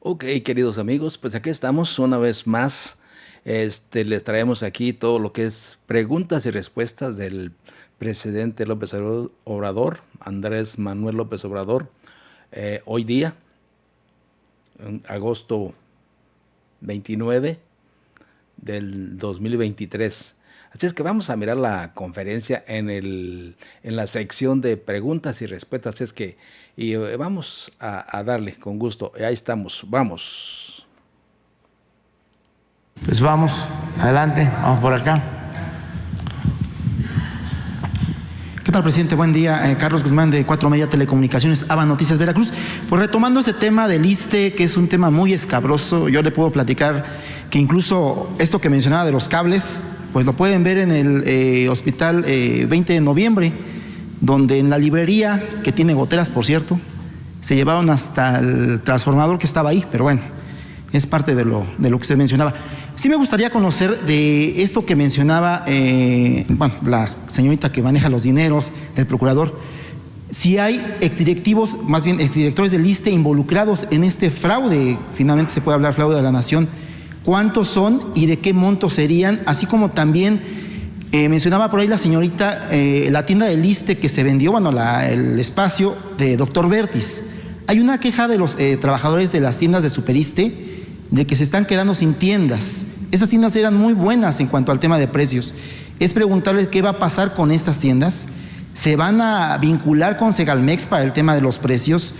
Ok, queridos amigos, pues aquí estamos una vez más. Les traemos aquí todo lo que es preguntas y respuestas del presidente López Obrador, Andrés Manuel López Obrador, hoy día, en agosto 29 del 2023. Así es que vamos a mirar la conferencia en la sección de preguntas y respuestas. Así es que vamos a darle con gusto. Ahí estamos, vamos. Pues vamos, adelante, vamos por acá. ¿Qué tal, presidente? Buen día. Carlos Guzmán, de 4 Media Telecomunicaciones, ABA Noticias Veracruz. Pues retomando este tema del ISSSTE, que es un tema muy escabroso, yo le puedo platicar que incluso esto que mencionaba de los cables, pues lo pueden ver en el hospital 20 de noviembre, donde en la librería, que tiene goteras, por cierto, se llevaron hasta el transformador que estaba ahí, pero bueno, es parte de lo que usted mencionaba. Sí me gustaría conocer de esto que mencionaba la señorita que maneja los dineros, del procurador, si hay exdirectivos, más bien exdirectores del ISSSTE involucrados en este fraude, finalmente se puede hablar fraude de la nación, ¿cuántos son y de qué monto serían? Así como también mencionaba por ahí la señorita la tienda del ISSSTE que se vendió, el espacio de Dr. Vertis. Hay una queja de los trabajadores de las tiendas de Superiste de que se están quedando sin tiendas. Esas tiendas eran muy buenas en cuanto al tema de precios. Es preguntarles qué va a pasar con estas tiendas. ¿Se van a vincular con Segalmex para el tema de los precios?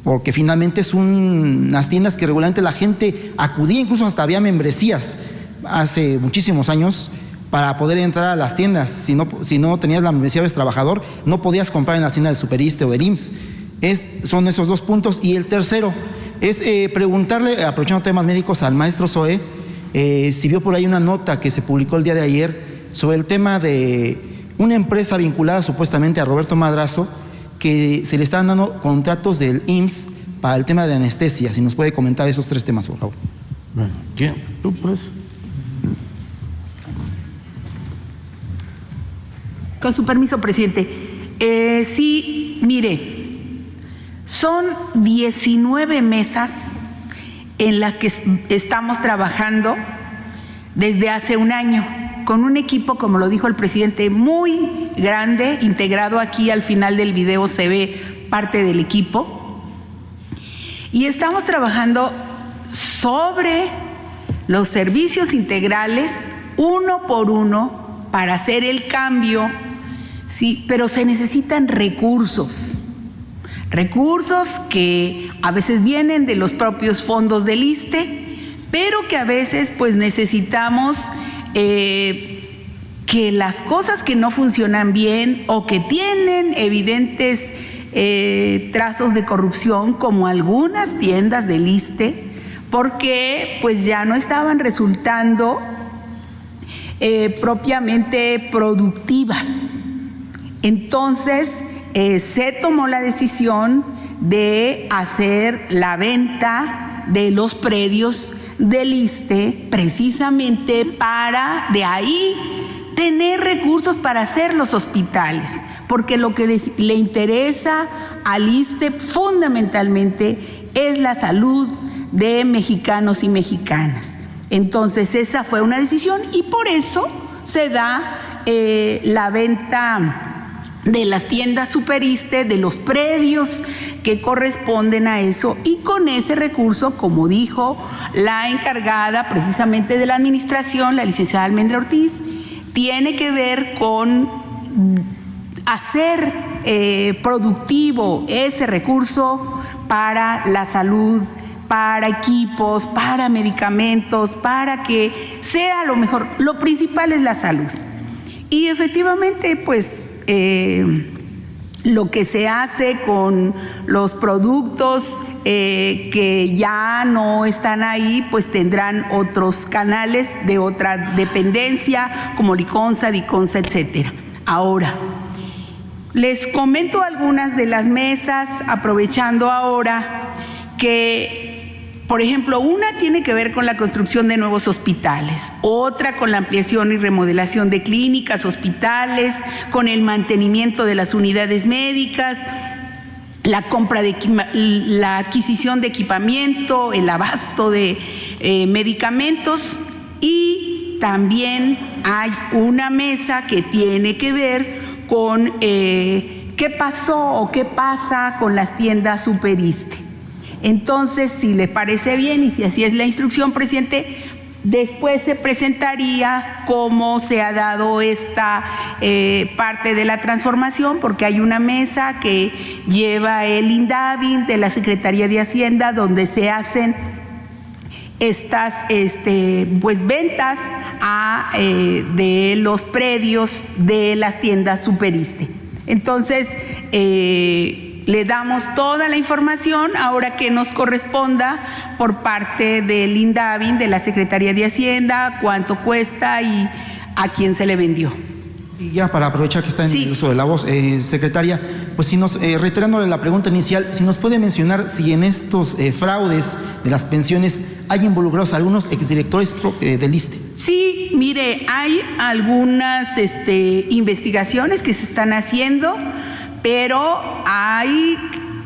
Porque finalmente es unas tiendas que regularmente la gente acudía, incluso hasta había membresías hace muchísimos años para poder entrar a las tiendas. Si no tenías la membresía, eres trabajador, no podías comprar en las tiendas de Superiste o del IMSS. Son esos dos puntos. Y el tercero es preguntarle, aprovechando temas médicos, al maestro Zoé, si vio por ahí una nota que se publicó el día de ayer sobre el tema de una empresa vinculada supuestamente a Roberto Madrazo, que se le están dando contratos del IMSS para el tema de anestesia. Si nos puede comentar esos 3 temas, por favor. Bueno, ¿quién? ¿Tú pues? Con su permiso, presidente. Sí, mire, son 19 mesas en las que estamos trabajando desde hace un año, con un equipo, como lo dijo el presidente, muy grande, integrado aquí al final del video se ve parte del equipo, y estamos trabajando sobre los servicios integrales uno por uno para hacer el cambio, sí, pero se necesitan recursos que a veces vienen de los propios fondos del ISSSTE, pero que a veces pues necesitamos que las cosas que no funcionan bien o que tienen evidentes trazos de corrupción, como algunas tiendas del ISSSTE, porque pues ya no estaban resultando propiamente productivas. Entonces se tomó la decisión de hacer la venta de los predios del ISSSTE precisamente para de ahí tener recursos para hacer los hospitales, porque lo que le interesa al ISSSTE fundamentalmente es la salud de mexicanos y mexicanas. Entonces esa fue una decisión y por eso se da la venta de las tiendas Superiste, de los predios que corresponden a eso, y con ese recurso, como dijo la encargada precisamente de la administración, la licenciada Almendra Ortiz, tiene que ver con hacer productivo ese recurso para la salud, para equipos, para medicamentos, para que sea lo mejor. Lo principal es la salud. Y efectivamente, pues, lo que se hace con los productos que ya no están ahí, pues tendrán otros canales de otra dependencia, como Liconza, Diconza, etcétera. Ahora, les comento algunas de las mesas, aprovechando ahora que, por ejemplo, una tiene que ver con la construcción de nuevos hospitales, otra con la ampliación y remodelación de clínicas, hospitales, con el mantenimiento de las unidades médicas, la adquisición de equipamiento, el abasto de medicamentos, y también hay una mesa que tiene que ver con qué pasó o qué pasa con las tiendas Superiste. Entonces, si le parece bien y si así es la instrucción, presidente, después se presentaría cómo se ha dado esta parte de la transformación, porque hay una mesa que lleva el INDAVI de la Secretaría de Hacienda, donde se hacen estas pues ventas de los predios de las tiendas Superiste. Entonces, le damos toda la información ahora que nos corresponda por parte del INDAVI, de la Secretaría de Hacienda, cuánto cuesta y a quién se le vendió. Y ya para aprovechar que está en el uso de la voz, secretaria, pues si nos, reiterándole la pregunta inicial, si nos puede mencionar si en estos fraudes de las pensiones hay involucrados algunos exdirectores del ISSSTE. Sí, mire, hay algunas investigaciones que se están haciendo, pero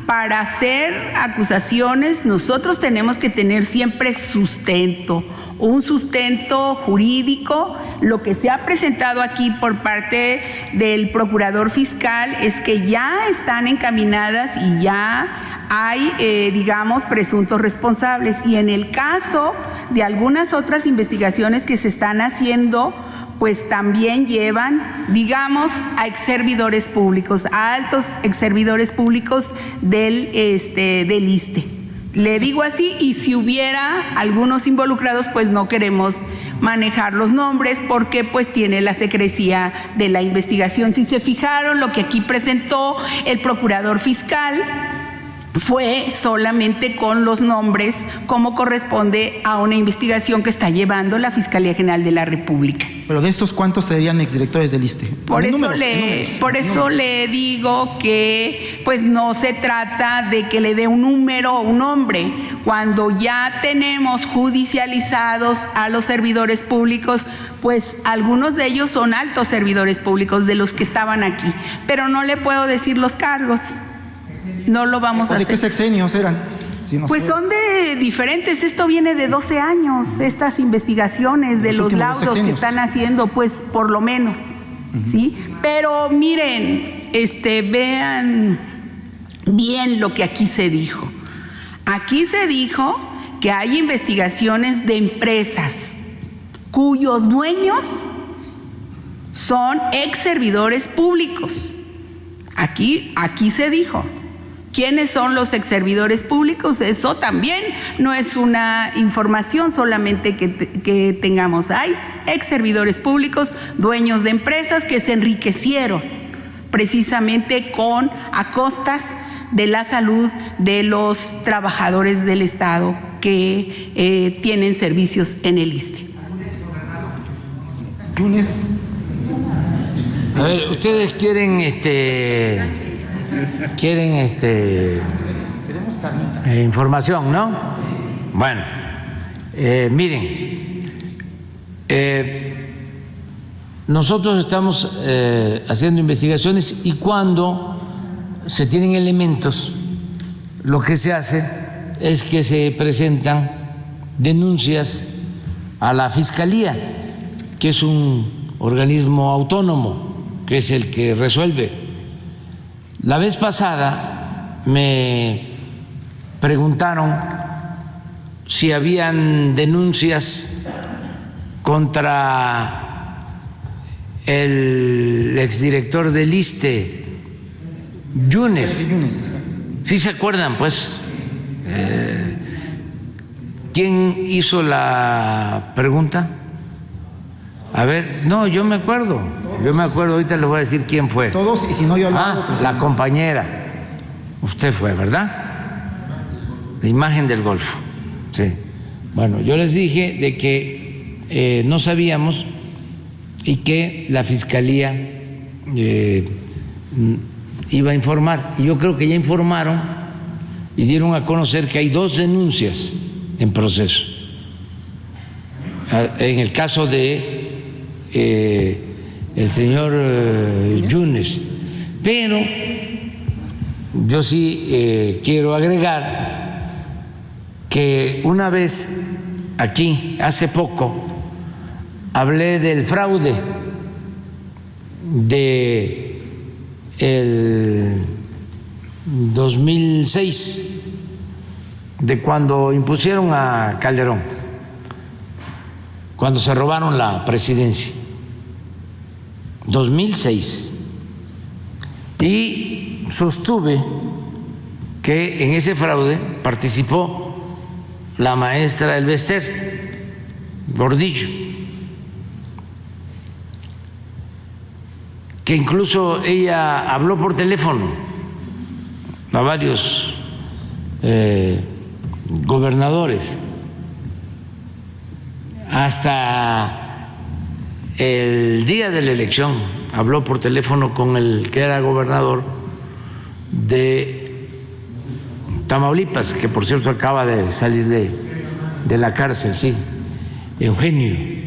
para hacer acusaciones, nosotros tenemos que tener siempre sustento, un sustento jurídico. Lo que se ha presentado aquí por parte del procurador fiscal es que ya están encaminadas y ya hay, digamos, presuntos responsables. Y en el caso de algunas otras investigaciones que se están haciendo, pues también llevan, digamos, a exservidores públicos, a altos exservidores públicos del ISSSTE. Le digo así, y si hubiera algunos involucrados, pues no queremos manejar los nombres porque pues tiene la secrecía de la investigación. Si se fijaron, lo que aquí presentó el procurador fiscal fue solamente con los nombres, como corresponde a una investigación que está llevando la Fiscalía General de la República. Pero de estos, ¿cuántos serían exdirectores del ISSSTE? Por eso le digo que pues no se trata de que le dé un número o un nombre. Cuando ya tenemos judicializados a los servidores públicos, pues algunos de ellos son altos servidores públicos de los que estaban aquí, pero no le puedo decir los cargos. No lo vamos a hacer. ¿De qué sexenios eran? Pues son de diferentes, esto viene de 12 años, estas investigaciones de los laudos que están haciendo, pues por lo menos, ¿sí? Pero miren, vean bien lo que aquí se dijo. Aquí se dijo que hay investigaciones de empresas cuyos dueños son ex servidores públicos. Aquí se dijo. ¿Quiénes son los exservidores públicos? Eso también no es una información solamente que tengamos. Hay exservidores públicos, dueños de empresas que se enriquecieron precisamente a costas de la salud de los trabajadores del Estado que tienen servicios en el ISSSTE. A ver, ustedes quieren información, ¿no? Bueno, miren, nosotros estamos haciendo investigaciones y cuando se tienen elementos, lo que se hace es que se presentan denuncias a la Fiscalía, que es un organismo autónomo, que es el que resuelve. La vez pasada me preguntaron si habían denuncias contra el exdirector del ISSSTE, Yunes. ¿Sí se acuerdan, pues? ¿Quién hizo la pregunta? A ver, no, yo me acuerdo, ahorita les voy a decir quién fue. Todos, y si no yo lo hago, pues la compañera, usted fue, ¿verdad? La imagen del Golfo, sí. Bueno, yo les dije de que no sabíamos y que la Fiscalía iba a informar, y yo creo que ya informaron y dieron a conocer que hay 2 denuncias en proceso. En el caso de el señor Yunes, pero yo sí quiero agregar que una vez aquí, hace poco, hablé del fraude de el 2006, de cuando impusieron a Calderón, cuando se robaron la presidencia, 2006, y sostuve que en ese fraude participó la maestra Elbester Gordillo, que incluso ella habló por teléfono a varios gobernadores, hasta el día de la elección habló por teléfono con el que era gobernador de Tamaulipas, que por cierto acaba de salir de la cárcel, sí, Eugenio.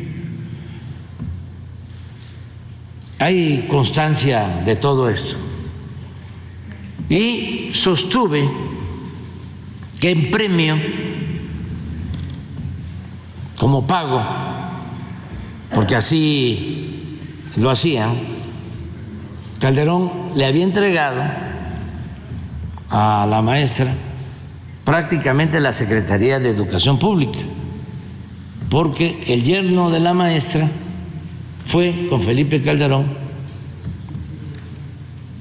Hay constancia de todo esto. Y sostuve que en premio, como pago, porque así lo hacían, Calderón le había entregado a la maestra prácticamente la Secretaría de Educación Pública, porque el yerno de la maestra fue con Felipe Calderón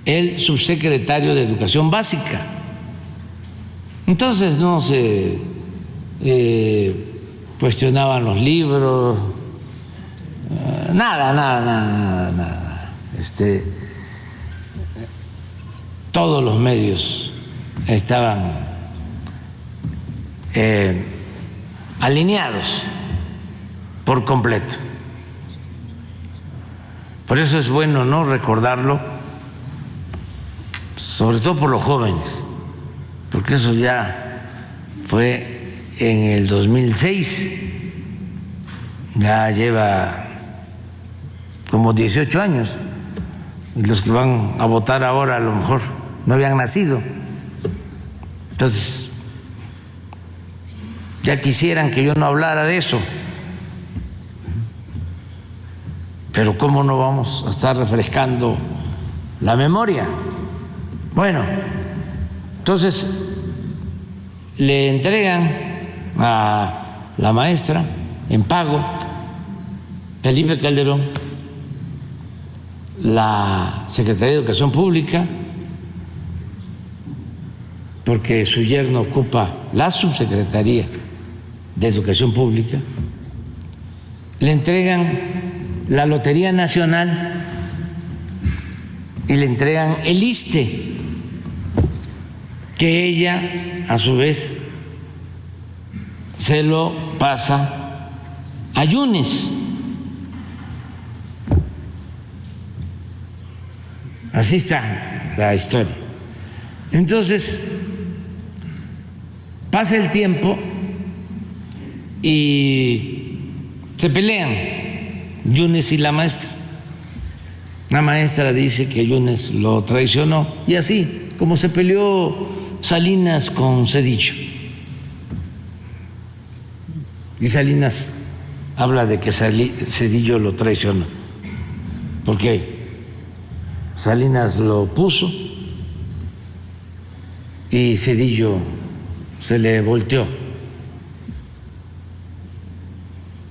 el subsecretario de Educación Básica. Entonces no se cuestionaban los libros, nada. Todos los medios estaban alineados por completo. Por eso es bueno no recordarlo, sobre todo por los jóvenes, porque eso ya fue en el 2006, ya lleva como 18 años, y los que van a votar ahora a lo mejor no habían nacido. Entonces, ya quisieran que yo no hablara de eso, pero ¿cómo no vamos a estar refrescando la memoria? Bueno, entonces le entregan a la maestra en pago, Felipe Calderón, la Secretaría de Educación Pública, porque su yerno ocupa la subsecretaría de Educación Pública, le entregan la Lotería Nacional y le entregan el ISSSTE, que ella a su vez se lo pasa a Yunes. Así está la historia. Entonces, pasa el tiempo y se pelean Yunes y la maestra. La maestra dice que Yunes lo traicionó, y así como se peleó Salinas con Zedillo. Y Salinas habla de que Zedillo lo traicionó, porque Salinas lo puso y Zedillo se le volteó.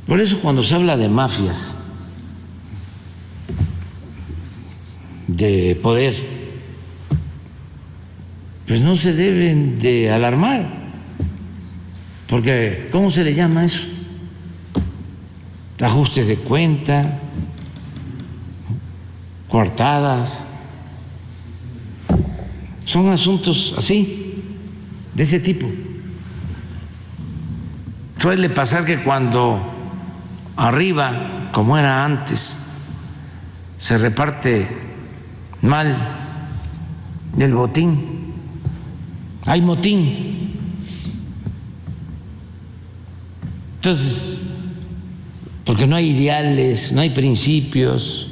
Por eso cuando se habla de mafias, de poder, pues no se deben de alarmar, porque ¿cómo se le llama eso? Ajustes de cuenta, coartadas, son asuntos así, de ese tipo. Suele pasar que cuando arriba, como era antes, se reparte mal el botín, hay motín. Entonces, porque no hay ideales, no hay principios,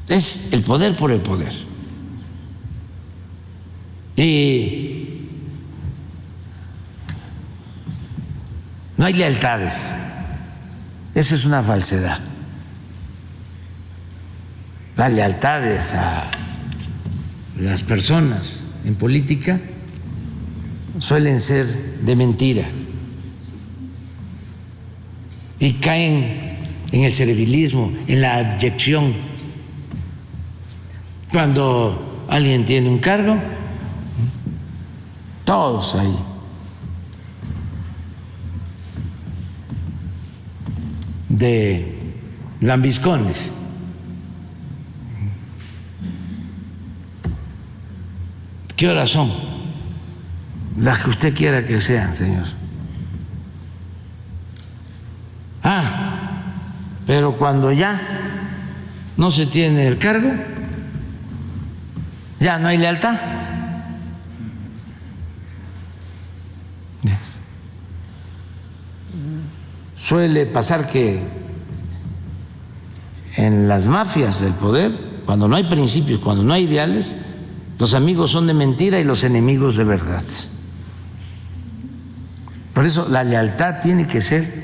es el poder por el poder. Y no hay lealtades. Esa es una falsedad. Las lealtades a las personas en política suelen ser de mentira y caen en el servilismo, en la abyección. Cuando alguien tiene un cargo, todos ahí de lambiscones. ¿Qué horas son? Las que usted quiera que sean, señor. Pero cuando ya no se tiene el cargo, ya no hay lealtad. Suele pasar que en las mafias del poder, cuando no hay principios, cuando no hay ideales, los amigos son de mentira y los enemigos de verdad. Por eso la lealtad tiene que ser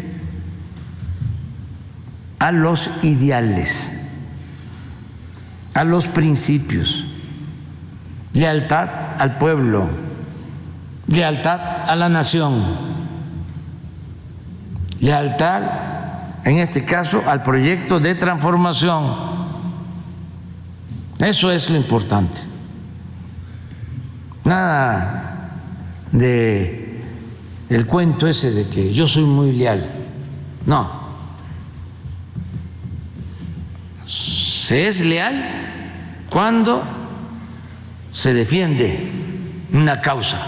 a los ideales, a los principios, lealtad al pueblo, lealtad a la nación, lealtad, en este caso, al proyecto de transformación. Eso es lo importante. Nada de el cuento ese de que yo soy muy leal. No. Se es leal cuando se defiende una causa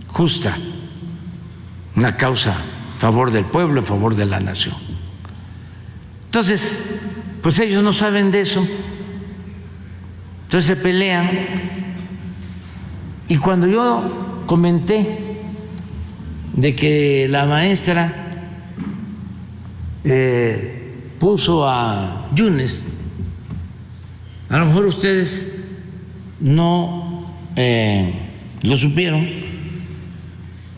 justa, una causa a favor del pueblo, a favor de la nación. Entonces, pues ellos no saben de eso, entonces se pelean. Y cuando yo comenté de que la maestra puso a Yunes, a lo mejor ustedes no lo supieron,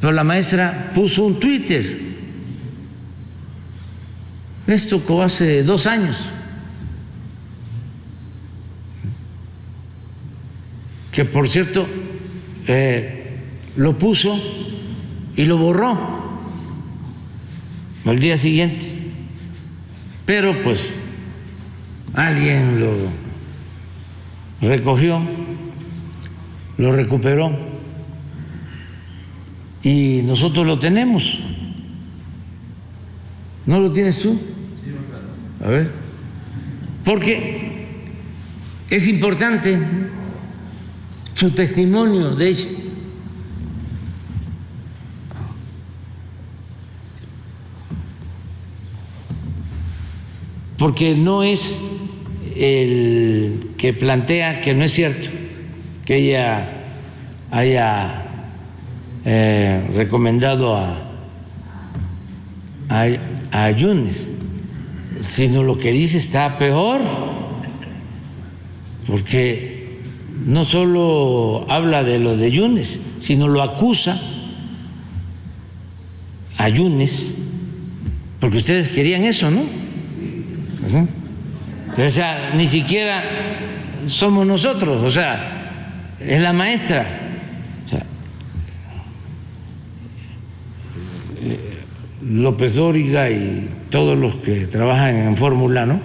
pero la maestra puso un Twitter, esto como hace 2 años, que por cierto lo puso y lo borró al día siguiente, pero pues alguien lo recogió, lo recuperó y nosotros lo tenemos. ¿No lo tienes tú? A ver, porque es importante su testimonio de ella. Porque no es el que plantea que no es cierto que ella haya recomendado a Yunes, sino lo que dice está peor, porque no solo habla de lo de Yunes, sino lo acusa a Yunes, porque ustedes querían eso, ¿no? O sea, ni siquiera somos nosotros, o sea, es la maestra. O sea, López Dóriga y todos los que trabajan en Fórmula, ¿no?,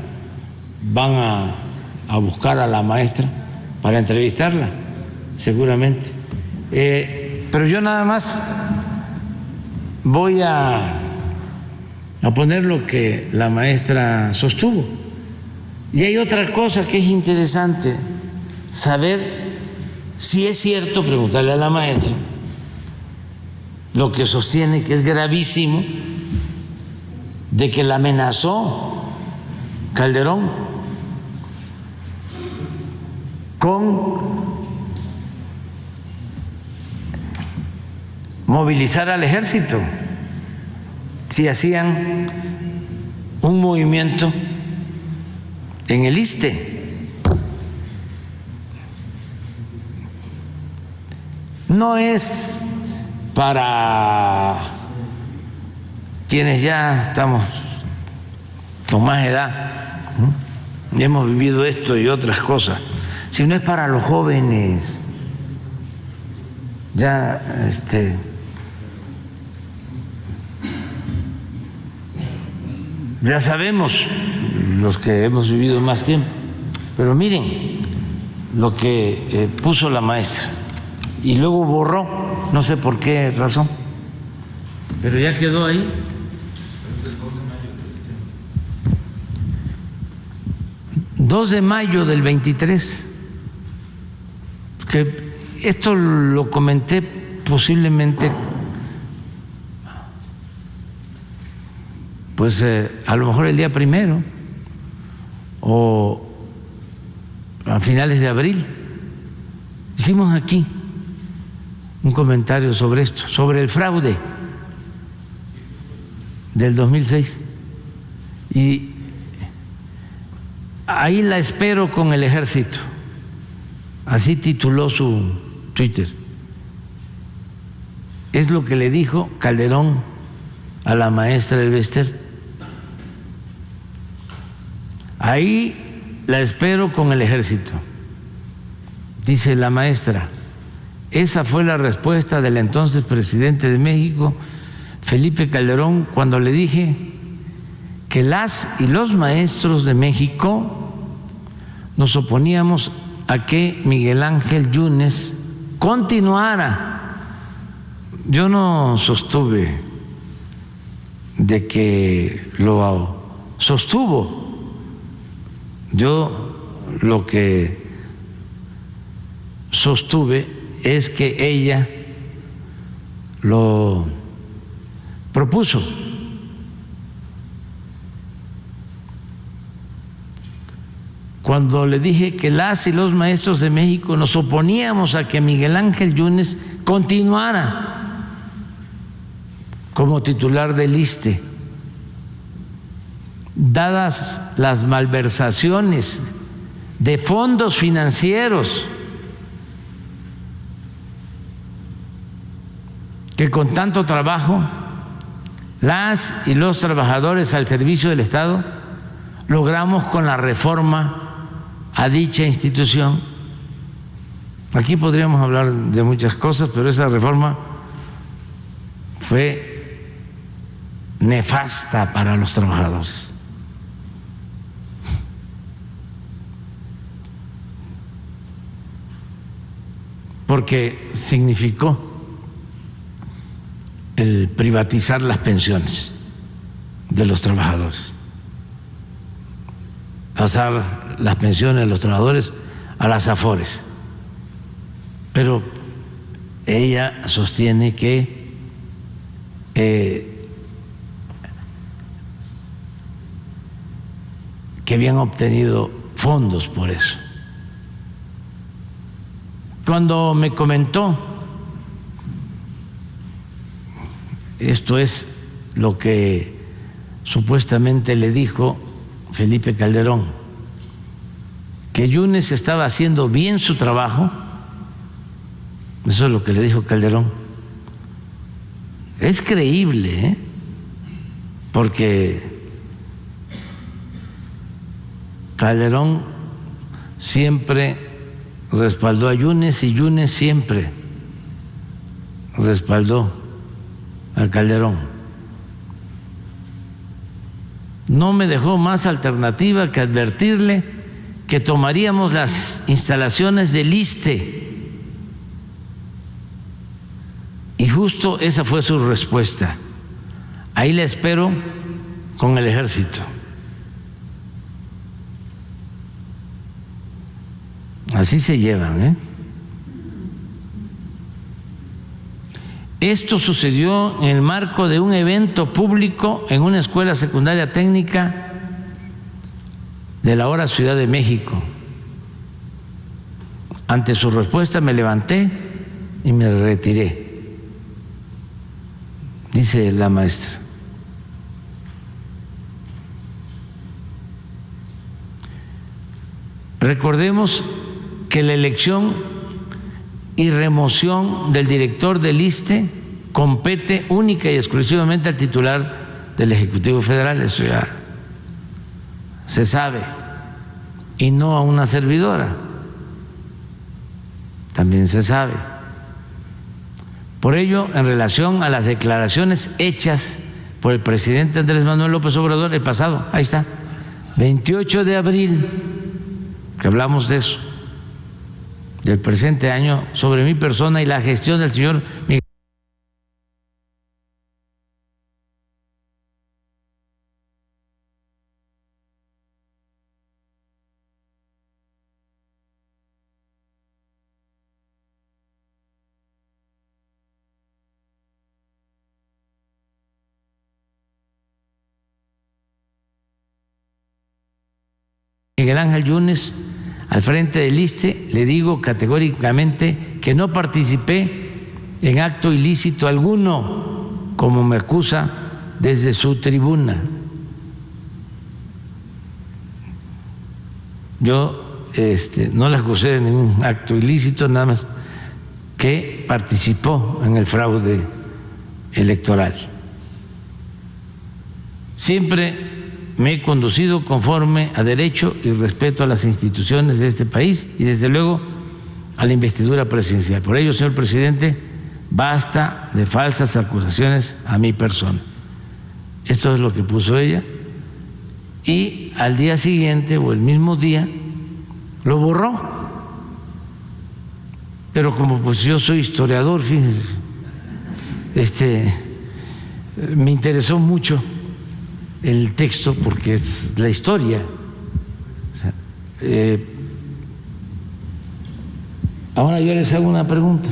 van a buscar a la maestra para entrevistarla, seguramente. Pero yo nada más voy a poner lo que la maestra sostuvo. Y hay otra cosa que es interesante saber si es cierto, preguntarle a la maestra, lo que sostiene que es gravísimo, de que la amenazó Calderón con movilizar al ejército si hacían un movimiento en el ISSSTE. no es para quienes ya estamos con más edad, y hemos vivido esto y otras cosas, sino es para los jóvenes. Ya ya sabemos los que hemos vivido más tiempo, pero miren lo que puso la maestra y luego borró, no sé por qué razón, pero ya quedó ahí. ...2 de mayo del 23, que esto lo comenté posiblemente, pues a lo mejor el día 1 o a finales de abril. Hicimos aquí un comentario sobre esto, sobre el fraude del 2006. Y ahí la espero con el ejército. Así tituló su Twitter. Es lo que le dijo Calderón a la maestra Elbester. Ahí la espero con el ejército. Dice la maestra, esa fue la respuesta del entonces presidente de México, Felipe Calderón, cuando le dije que las y los maestros de México nos oponíamos a que Miguel Ángel Yunes continuara. Yo no sostuve de que lo sostuvo. Yo lo que sostuve es que ella lo propuso. Cuando le dije que las y los maestros de México nos oponíamos a que Miguel Ángel Yunes continuara como titular del ISSSTE, dadas las malversaciones de fondos financieros que con tanto trabajo las y los trabajadores al servicio del Estado logramos con la reforma a dicha institución. Aquí podríamos hablar de muchas cosas, pero esa reforma fue nefasta para los trabajadores. Porque significó el privatizar las pensiones de los trabajadores, pasar las pensiones de los trabajadores a las AFORES. Pero ella sostiene que habían obtenido fondos por eso. Cuando me comentó, esto es lo que supuestamente le dijo Felipe Calderón, que Yunes estaba haciendo bien su trabajo, eso es lo que le dijo Calderón. Es creíble, ¿eh? Porque Calderón siempre respaldó a Yunes y Yunes siempre respaldó a Calderón. No me dejó más alternativa que advertirle que tomaríamos las instalaciones del ISSSTE. Y justo esa fue su respuesta. Ahí la espero con el ejército. Así se llevan, ¿eh? Esto sucedió en el marco de un evento público en una escuela secundaria técnica de la ahora Ciudad de México. Ante su respuesta me levanté y me retiré, dice la maestra. Recordemos que la elección y remoción del director del ISSSTE compete única y exclusivamente al titular del Ejecutivo Federal, eso ya se sabe, y no a una servidora, también se sabe. Por ello, en relación a las declaraciones hechas por el presidente Andrés Manuel López Obrador el pasado, ahí está, 28 de abril, que hablamos de eso, del presente año, sobre mi persona y la gestión del señor Miguel Ángel Yunes al frente del ISSSTE, le digo categóricamente que no participé en acto ilícito alguno, como me acusa desde su tribuna. Yo no le acusé de ningún acto ilícito, nada más que participó en el fraude electoral. Siempre me he conducido conforme a derecho y respeto a las instituciones de este país y desde luego a la investidura presidencial. Por ello, señor presidente, basta de falsas acusaciones a mi persona. Esto es lo que puso ella y al día siguiente o el mismo día lo borró. Pero como pues yo soy historiador, fíjense, me interesó mucho el texto porque es la historia. Ahora yo les hago una pregunta.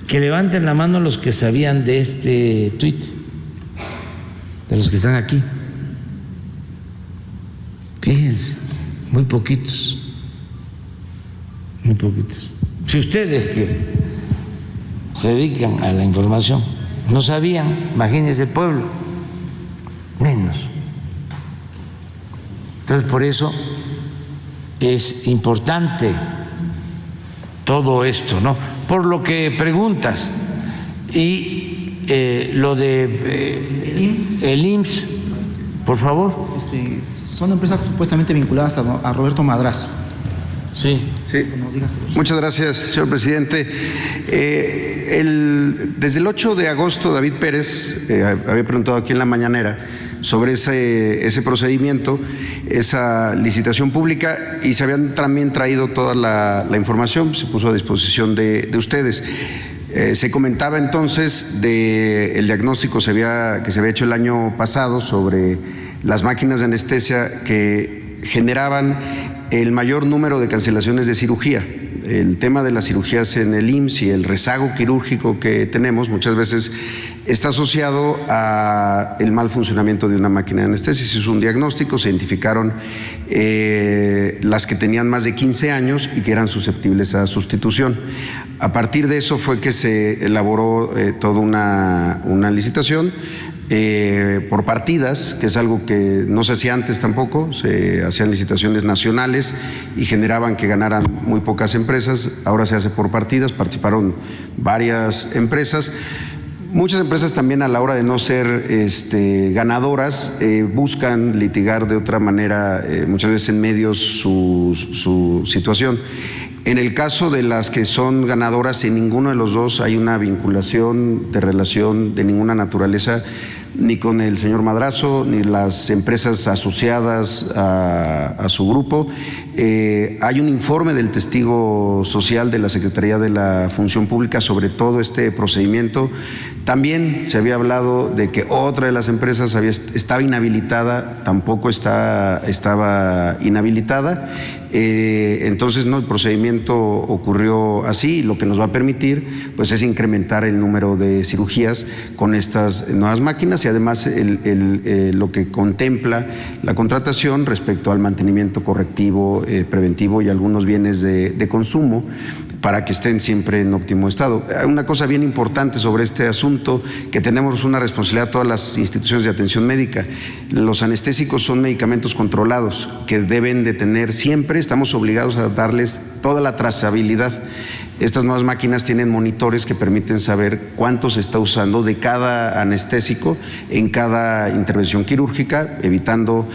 Que levanten la mano los que sabían de este tuit, de los que están aquí. Fíjense, muy poquitos. Muy poquitos. Si ustedes que se dedican a la información no sabían, imagínense el pueblo. Menos. Entonces, por eso es importante todo esto, ¿no? Por lo que preguntas y lo de el IMSS, por favor. Son empresas supuestamente vinculadas a Roberto Madrazo. Sí. Muchas gracias, señor presidente. Desde el 8 de agosto, David Pérez había preguntado aquí en la mañanera sobre ese procedimiento, esa licitación pública, y se habían también traído toda la información, se puso a disposición de ustedes. Se comentaba entonces del diagnóstico que se había hecho el año pasado sobre las máquinas de anestesia que generaban el mayor número de cancelaciones de cirugía. El tema de las cirugías en el IMSS y el rezago quirúrgico que tenemos muchas veces está asociado a el mal funcionamiento de una máquina de anestesia. Se hizo un diagnóstico, se identificaron las que tenían más de 15 años y que eran susceptibles a sustitución. A partir de eso fue que se elaboró toda una licitación por partidas, que es algo que no se hacía antes tampoco. Se hacían licitaciones nacionales y generaban que ganaran muy pocas empresas. Ahora se hace por partidas, participaron varias empresas. Muchas empresas también, a la hora de no ser ganadoras, buscan litigar de otra manera, muchas veces en medios, su situación. En el caso de las que son ganadoras, en ninguno de los dos hay una vinculación de relación de ninguna naturaleza, ni con el señor Madrazo, ni las empresas asociadas a su grupo. Hay un informe del testigo social de la Secretaría de la Función Pública sobre todo este procedimiento. También se había hablado de que otra de las empresas estaba inhabilitada, tampoco estaba inhabilitada. Entonces, no, el procedimiento ocurrió así, y lo que nos va a permitir pues es incrementar el número de cirugías con estas nuevas máquinas, y además lo que contempla la contratación respecto al mantenimiento correctivo, preventivo y algunos bienes de consumo, para que estén siempre en óptimo estado. Una cosa bien importante sobre este asunto, que tenemos una responsabilidad todas las instituciones de atención médica. Los anestésicos son medicamentos controlados que deben de tener siempre, estamos obligados a darles toda la trazabilidad. Estas nuevas máquinas tienen monitores que permiten saber cuánto se está usando de cada anestésico en cada intervención quirúrgica, evitando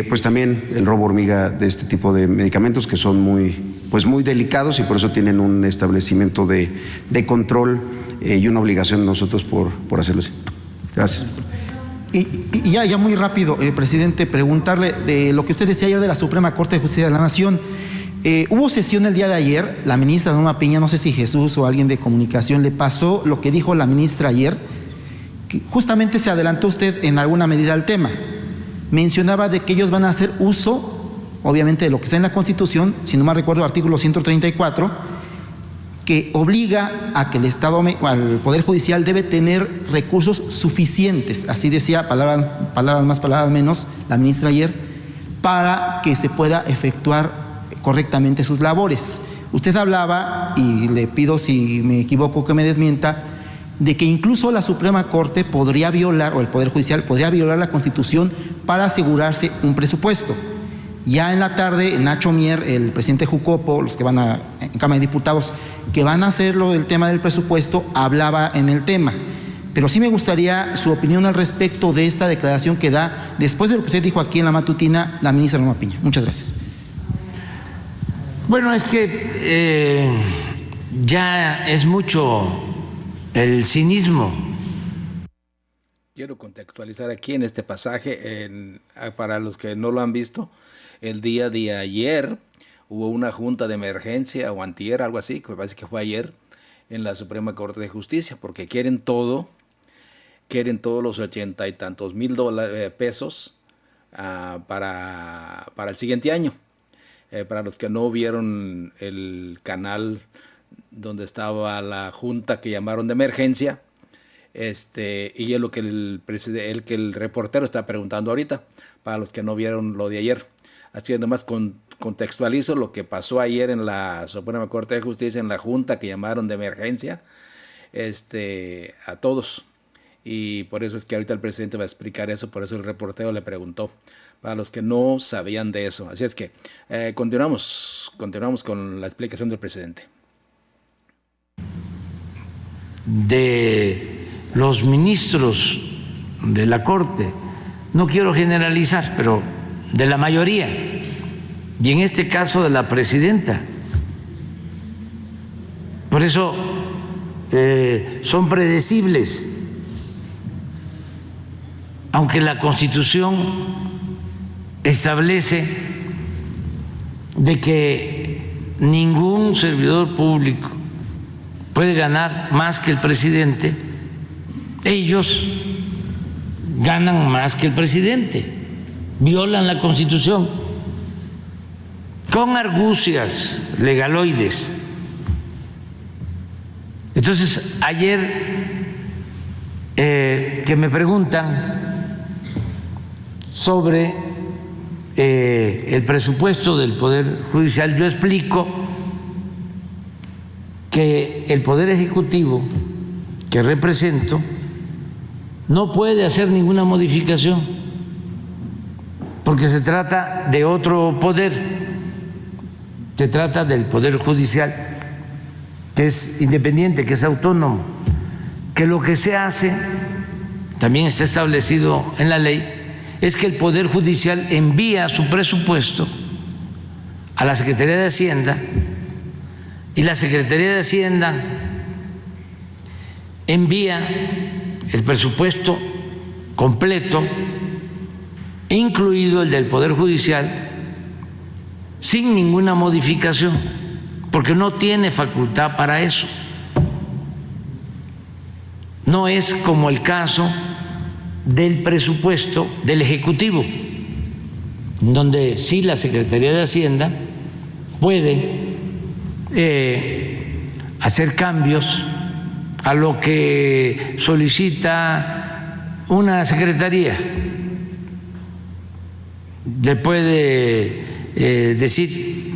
pues también el robo hormiga de este tipo de medicamentos que son muy delicados y por eso tienen un establecimiento de control y una obligación de nosotros por hacerlo así. Gracias. Y ya muy rápido, presidente, preguntarle de lo que usted decía ayer de la Suprema Corte de Justicia de la Nación. Hubo sesión el día de ayer, la ministra Norma Piña, no sé si Jesús o alguien de comunicación le pasó lo que dijo la ministra ayer, que justamente se adelantó usted en alguna medida al tema. Mencionaba de que ellos van a hacer uso, obviamente, de lo que está en la Constitución, si no mal recuerdo, el artículo 134, que obliga a que el Estado, al Poder Judicial, debe tener recursos suficientes, así decía, palabras más, palabras menos, la ministra ayer, para que se pueda efectuar correctamente sus labores. Usted hablaba, y le pido si me equivoco que me desmienta, de que incluso la Suprema Corte podría violar, o el Poder Judicial podría violar la Constitución para asegurarse un presupuesto. Ya en la tarde, Nacho Mier, el presidente Jucopo, los que van en Cámara de Diputados, que van a hacerlo el tema del presupuesto, hablaba en el tema. Pero sí me gustaría su opinión al respecto de esta declaración que da, después de lo que usted dijo aquí en la matutina, la ministra Norma Piña. Muchas gracias. Bueno, es que ya es mucho el cinismo. Quiero contextualizar aquí en este pasaje, para los que no lo han visto, el día de ayer hubo una junta de emergencia, o antier, algo así, que me parece que fue ayer, en la Suprema Corte de Justicia, porque quieren todos los 80 y tantos mil pesos para el siguiente año. Para los que no vieron el canal donde estaba la junta que llamaron de emergencia, y es lo que el reportero está preguntando ahorita, para los que no vieron lo de ayer. Así que nomás contextualizo lo que pasó ayer en la Suprema Corte de Justicia, en la junta que llamaron de emergencia, a todos. Y por eso es que ahorita el presidente va a explicar eso, por eso el reportero le preguntó, para los que no sabían de eso. Así es que continuamos con la explicación del presidente. De los ministros de la Corte, no quiero generalizar, pero de la mayoría, y en este caso de la presidenta. Por eso son predecibles, aunque la Constitución establece de que ningún servidor público puede ganar más que el presidente, ellos ganan más que el presidente, violan la Constitución con argucias legaloides. Entonces, ayer que me preguntan sobre el presupuesto del Poder Judicial, yo explico que el Poder Ejecutivo que represento no puede hacer ninguna modificación porque se trata de otro poder, se trata del Poder Judicial, que es independiente, que es autónomo, que lo que se hace, también está establecido en la ley, es que el Poder Judicial envía su presupuesto a la Secretaría de Hacienda y la Secretaría de Hacienda envía el presupuesto completo, incluido el del Poder Judicial, sin ninguna modificación, porque no tiene facultad para eso. No es como el caso del presupuesto del Ejecutivo, donde sí la Secretaría de Hacienda puede hacer cambios a lo que solicita una secretaría. Le puede decir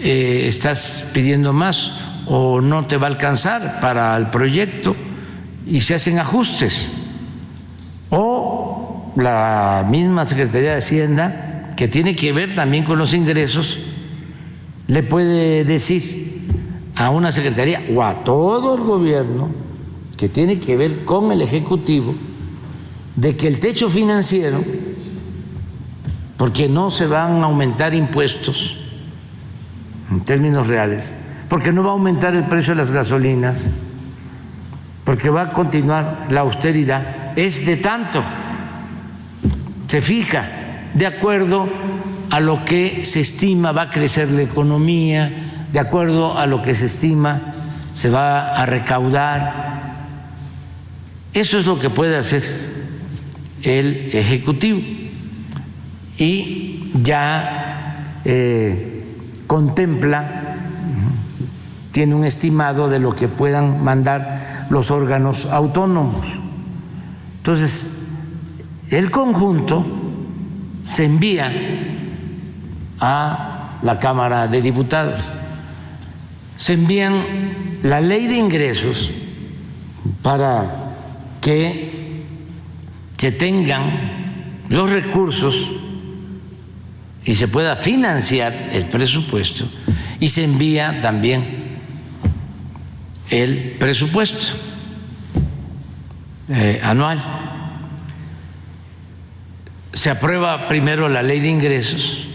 estás pidiendo más o no te va a alcanzar para el proyecto y se hacen ajustes. O la misma Secretaría de Hacienda, que tiene que ver también con los ingresos, le puede decir a una secretaría o a todo el gobierno que tiene que ver con el Ejecutivo de que el techo financiero, porque no se van a aumentar impuestos en términos reales, porque no va a aumentar el precio de las gasolinas, porque va a continuar la austeridad, es de tanto, se fija de acuerdo a lo que se estima va a crecer la economía, de acuerdo a lo que se estima se va a recaudar. Eso es lo que puede hacer el Ejecutivo y ya contempla, tiene un estimado de lo que puedan mandar los órganos autónomos. Entonces, el conjunto se envía a la Cámara de Diputados, se envían la ley de ingresos para que se tengan los recursos y se pueda financiar el presupuesto, y se envía también el presupuesto anual. Se aprueba primero la ley de ingresos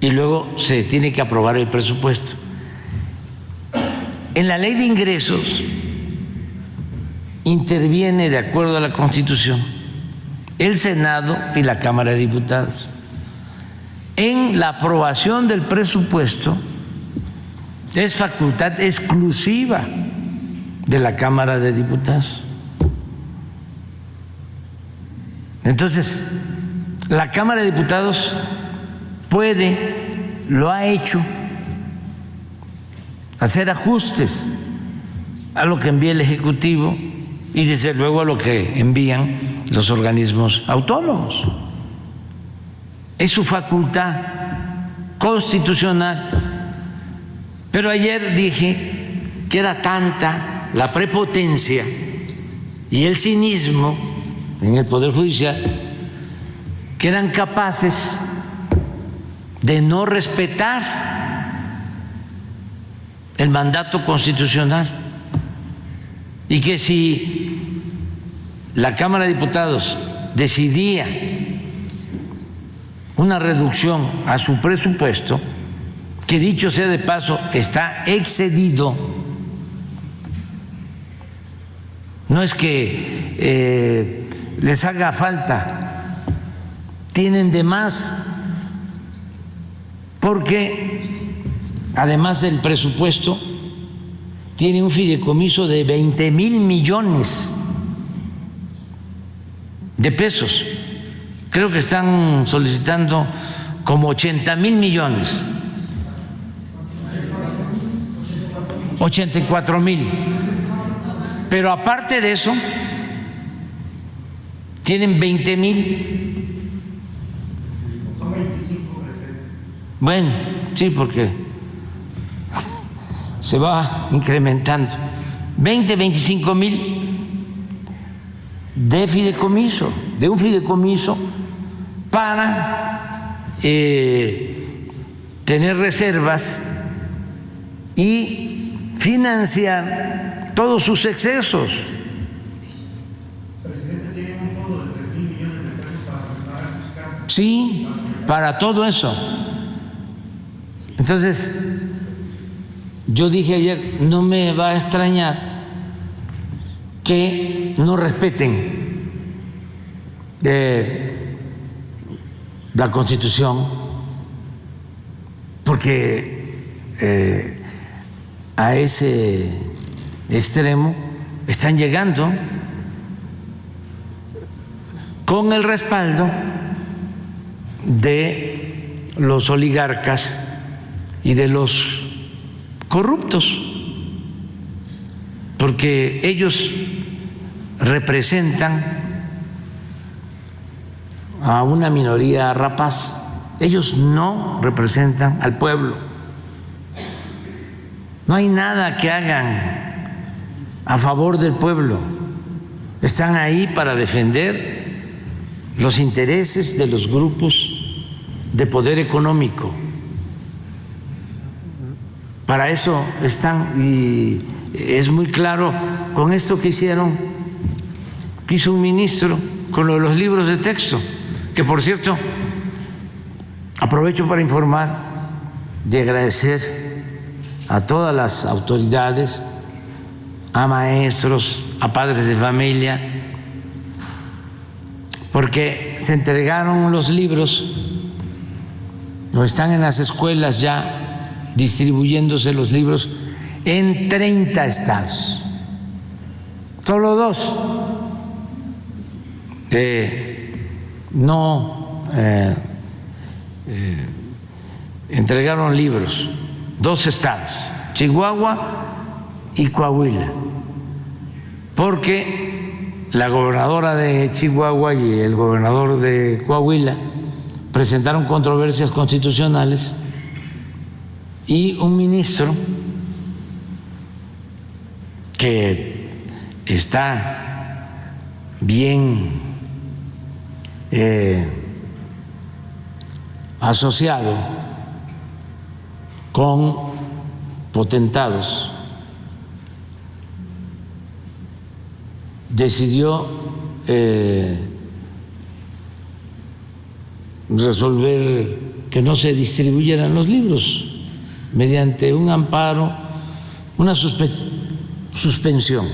y luego se tiene que aprobar el presupuesto. En la ley de ingresos interviene, de acuerdo a la Constitución, el Senado y la Cámara de Diputados. En la aprobación del presupuesto es facultad exclusiva de la Cámara de Diputados. Entonces, la Cámara de Diputados puede, lo ha hecho, hacer ajustes a lo que envía el Ejecutivo y desde luego a lo que envían los organismos autónomos. Es su facultad constitucional. Pero ayer dije que era tanta la prepotencia y el cinismo en el Poder Judicial que eran capaces de no respetar el mandato constitucional, y que si la Cámara de Diputados decidía una reducción a su presupuesto, que dicho sea de paso está excedido, no es que les haga falta, tienen de más, porque además del presupuesto tiene un fideicomiso de 20,000 millones de pesos. Creo que están solicitando como 80,000 millones. 84,000. Pero aparte de eso, tienen 20,000. Bueno, sí, porque se va incrementando. 25,000 de fideicomiso, de un fideicomiso para tener reservas y financiar todos sus excesos. El presidente tiene un fondo de 3,000 millones de pesos para restaurar sus casas. Sí, para todo eso. Entonces, yo dije ayer, no me va a extrañar que no respeten la Constitución, porque a ese extremo están llegando con el respaldo de los oligarcas y de los corruptos, porque ellos representan a una minoría rapaz, ellos no representan al pueblo. No hay nada que hagan a favor del pueblo. Están ahí para defender los intereses de los grupos de poder económico. Para eso están, y es muy claro con esto que hicieron, que hizo un ministro con lo de los libros de texto, que por cierto, aprovecho para informar y agradecer a todas las autoridades, a maestros, a padres de familia, porque se entregaron los libros, o están en las escuelas ya distribuyéndose los libros en 30 estados. Solo 2 no entregaron libros, 2 estados, Chihuahua y Coahuila, porque la gobernadora de Chihuahua y el gobernador de Coahuila presentaron controversias constitucionales y un ministro que está bien asociado con potentados decidió resolver que no se distribuyeran los libros mediante un amparo, una suspensión.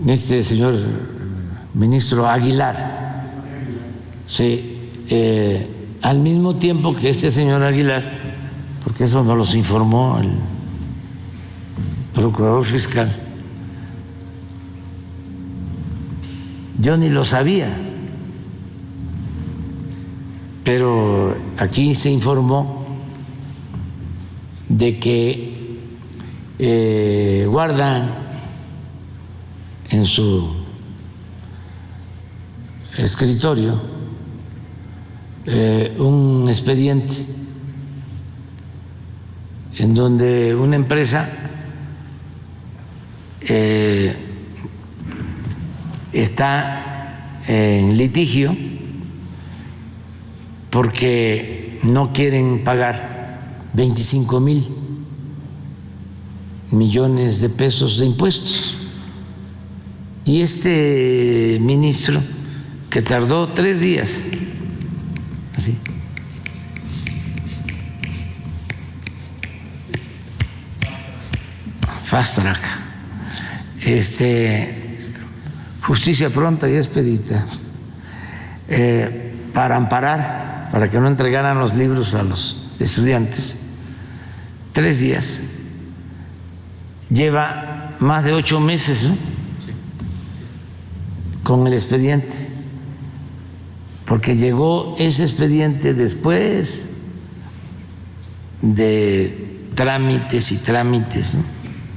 Este señor ministro Aguilar, sí, al mismo tiempo que este señor Aguilar, porque eso nos los informó el procurador fiscal, yo ni lo sabía, pero aquí se informó de que guardan en su escritorio un expediente en donde una empresa está en litigio porque no quieren pagar 25,000 millones de pesos de impuestos. Y este ministro, que tardó 3 días, así, fast track, justicia pronta y expedita, para amparar, para que no entregaran los libros a los estudiantes, 3 días. Lleva más de 8 meses, ¿no? Con el expediente, porque llegó ese expediente después de trámites y trámites, ¿no?,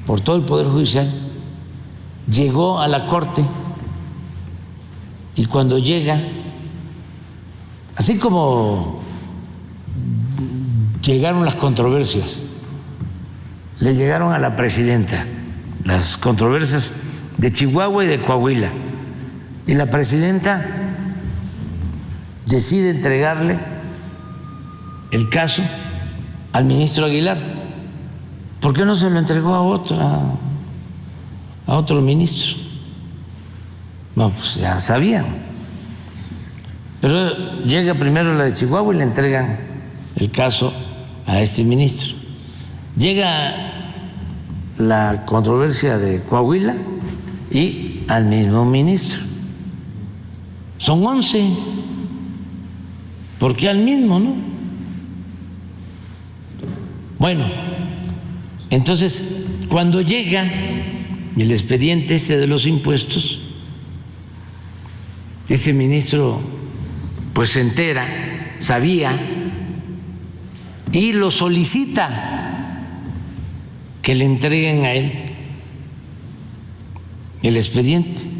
por todo el Poder Judicial. Llegó a la Corte y cuando llega, así como llegaron las controversias, le llegaron a la presidenta las controversias de Chihuahua y de Coahuila, y la presidenta decide entregarle el caso al ministro Aguilar. ¿Por qué no se lo entregó a otro ministro? No, pues ya sabían. Pero llega primero la de Chihuahua y le entregan el caso a este ministro. Llega la controversia de Coahuila y al mismo ministro. Son 11. ¿Por qué al mismo, no? Bueno, entonces, cuando llega el expediente de los impuestos, ese ministro pues se entera, sabía, y lo solicita que le entreguen a él el expediente.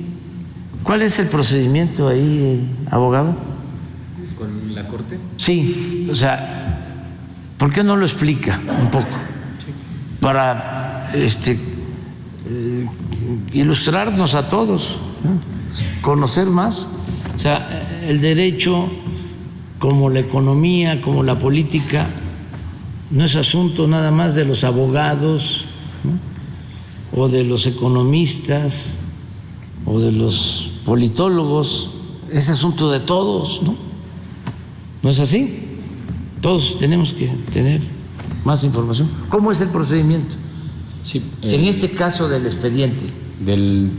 ¿Cuál es el procedimiento ahí, abogado? ¿Con la Corte? Sí, o sea, ¿por qué no lo explica un poco? para ilustrarnos a todos, ¿no? Conocer más. O sea, el derecho, como la economía, como la política, no es asunto nada más de los abogados, ¿no? O de los economistas o de los politólogos, es asunto de todos, ¿no? ¿No es así? Todos tenemos que tener más información. ¿Cómo es el procedimiento? Sí, En este caso del expediente. del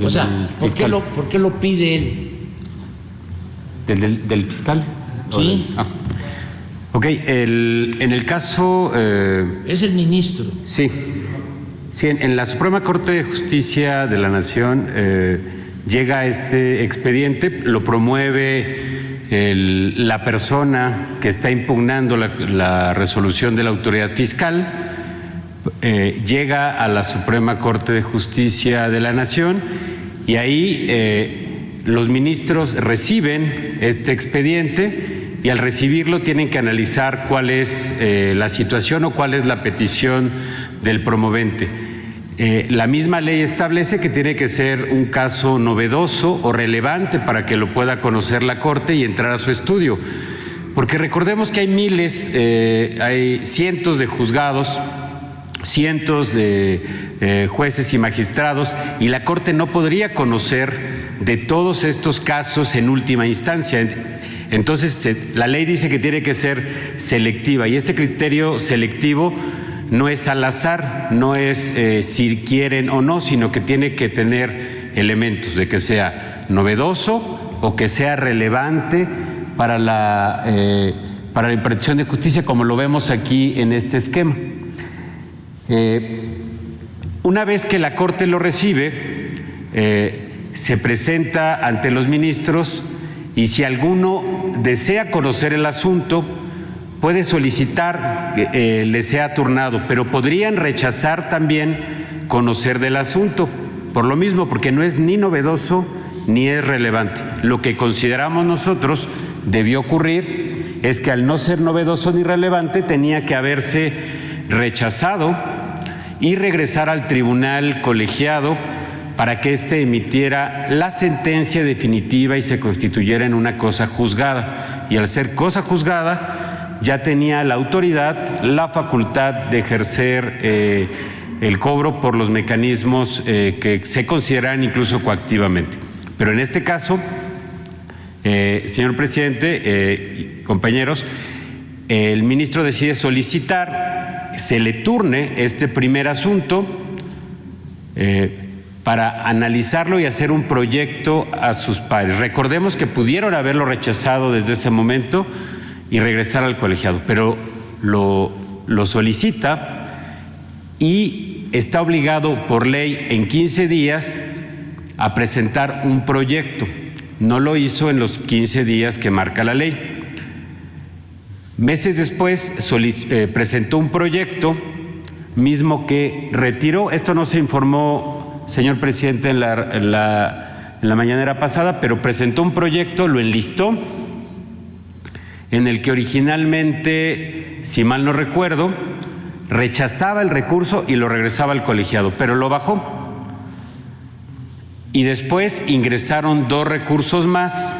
O sea, fiscal. ¿por qué lo pide él? ¿Del fiscal? Sí. Ok, en el caso... Es el ministro. sí, en la Suprema Corte de Justicia de la Nación llega este expediente, lo promueve la persona que está impugnando la resolución de la autoridad fiscal, llega a la Suprema Corte de Justicia de la Nación y ahí los ministros reciben este expediente y al recibirlo tienen que analizar cuál es la situación o cuál es la petición del promovente. La misma ley establece que tiene que ser un caso novedoso o relevante para que lo pueda conocer la Corte y entrar a su estudio. Porque recordemos que hay miles, hay cientos de juzgados, cientos de jueces y magistrados, y la Corte no podría conocer de todos estos casos en última instancia. Entonces, la ley dice que tiene que ser selectiva, y este criterio selectivo no es al azar, no es si quieren o no, sino que tiene que tener elementos de que sea novedoso o que sea relevante para la impartición de justicia, como lo vemos aquí en este esquema. Una vez que la Corte lo recibe, se presenta ante los ministros y si alguno desea conocer el asunto, puede solicitar que le sea turnado, pero podrían rechazar también conocer del asunto, por lo mismo, porque no es ni novedoso ni es relevante. Lo que consideramos nosotros debió ocurrir es que al no ser novedoso ni relevante tenía que haberse rechazado y regresar al tribunal colegiado para que éste emitiera la sentencia definitiva y se constituyera en una cosa juzgada. Y al ser cosa juzgada, ya tenía la autoridad la facultad de ejercer el cobro por los mecanismos que se consideran incluso coactivamente. Pero en este caso, señor presidente, compañeros, el ministro decide solicitar, se le turne este primer asunto para analizarlo y hacer un proyecto a sus pares. Recordemos que pudieron haberlo rechazado desde ese momento y regresar al colegiado, pero lo solicita y está obligado por ley en 15 días a presentar un proyecto. No lo hizo en los 15 días que marca la ley. Meses después presentó un proyecto mismo que retiró. Esto no se informó, señor presidente, en la mañanera pasada, pero presentó un proyecto, lo enlistó, en el que originalmente, si mal no recuerdo, rechazaba el recurso y lo regresaba al colegiado, pero lo bajó. Y después ingresaron 2 recursos más,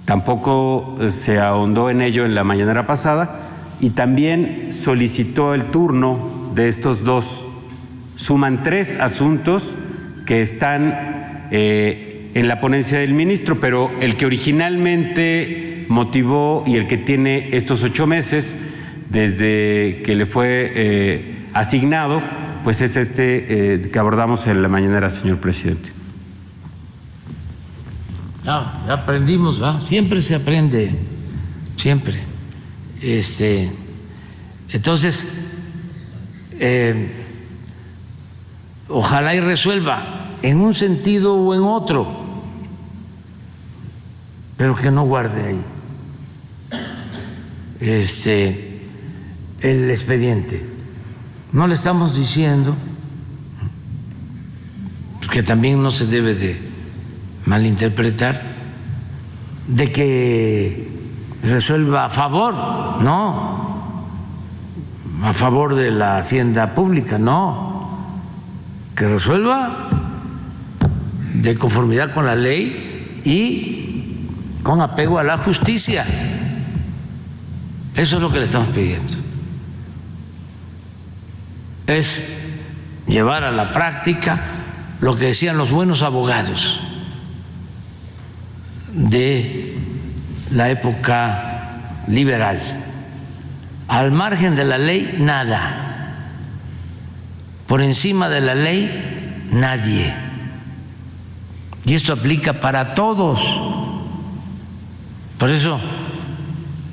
tampoco se ahondó en ello en la mañanera pasada, y también solicitó el turno de estos 2. Suman 3 asuntos que están en la ponencia del ministro, pero el que originalmente motivó y el que tiene estos 8 meses desde que le fue asignado, pues es este que abordamos en la mañanera, señor presidente. Ya aprendimos, ¿va? Siempre se aprende, siempre. Entonces, ojalá y resuelva en un sentido o en otro, pero que no guarde ahí el expediente. No le estamos diciendo, porque también no se debe de malinterpretar, de que resuelva a favor, no, a favor de la hacienda pública, no, que resuelva de conformidad con la ley y con apego a la justicia. Eso es lo que le estamos pidiendo. Es llevar a la práctica lo que decían los buenos abogados de la época liberal. Al margen de la ley, nada. Por encima de la ley, nadie. Y esto aplica para todos. Por eso,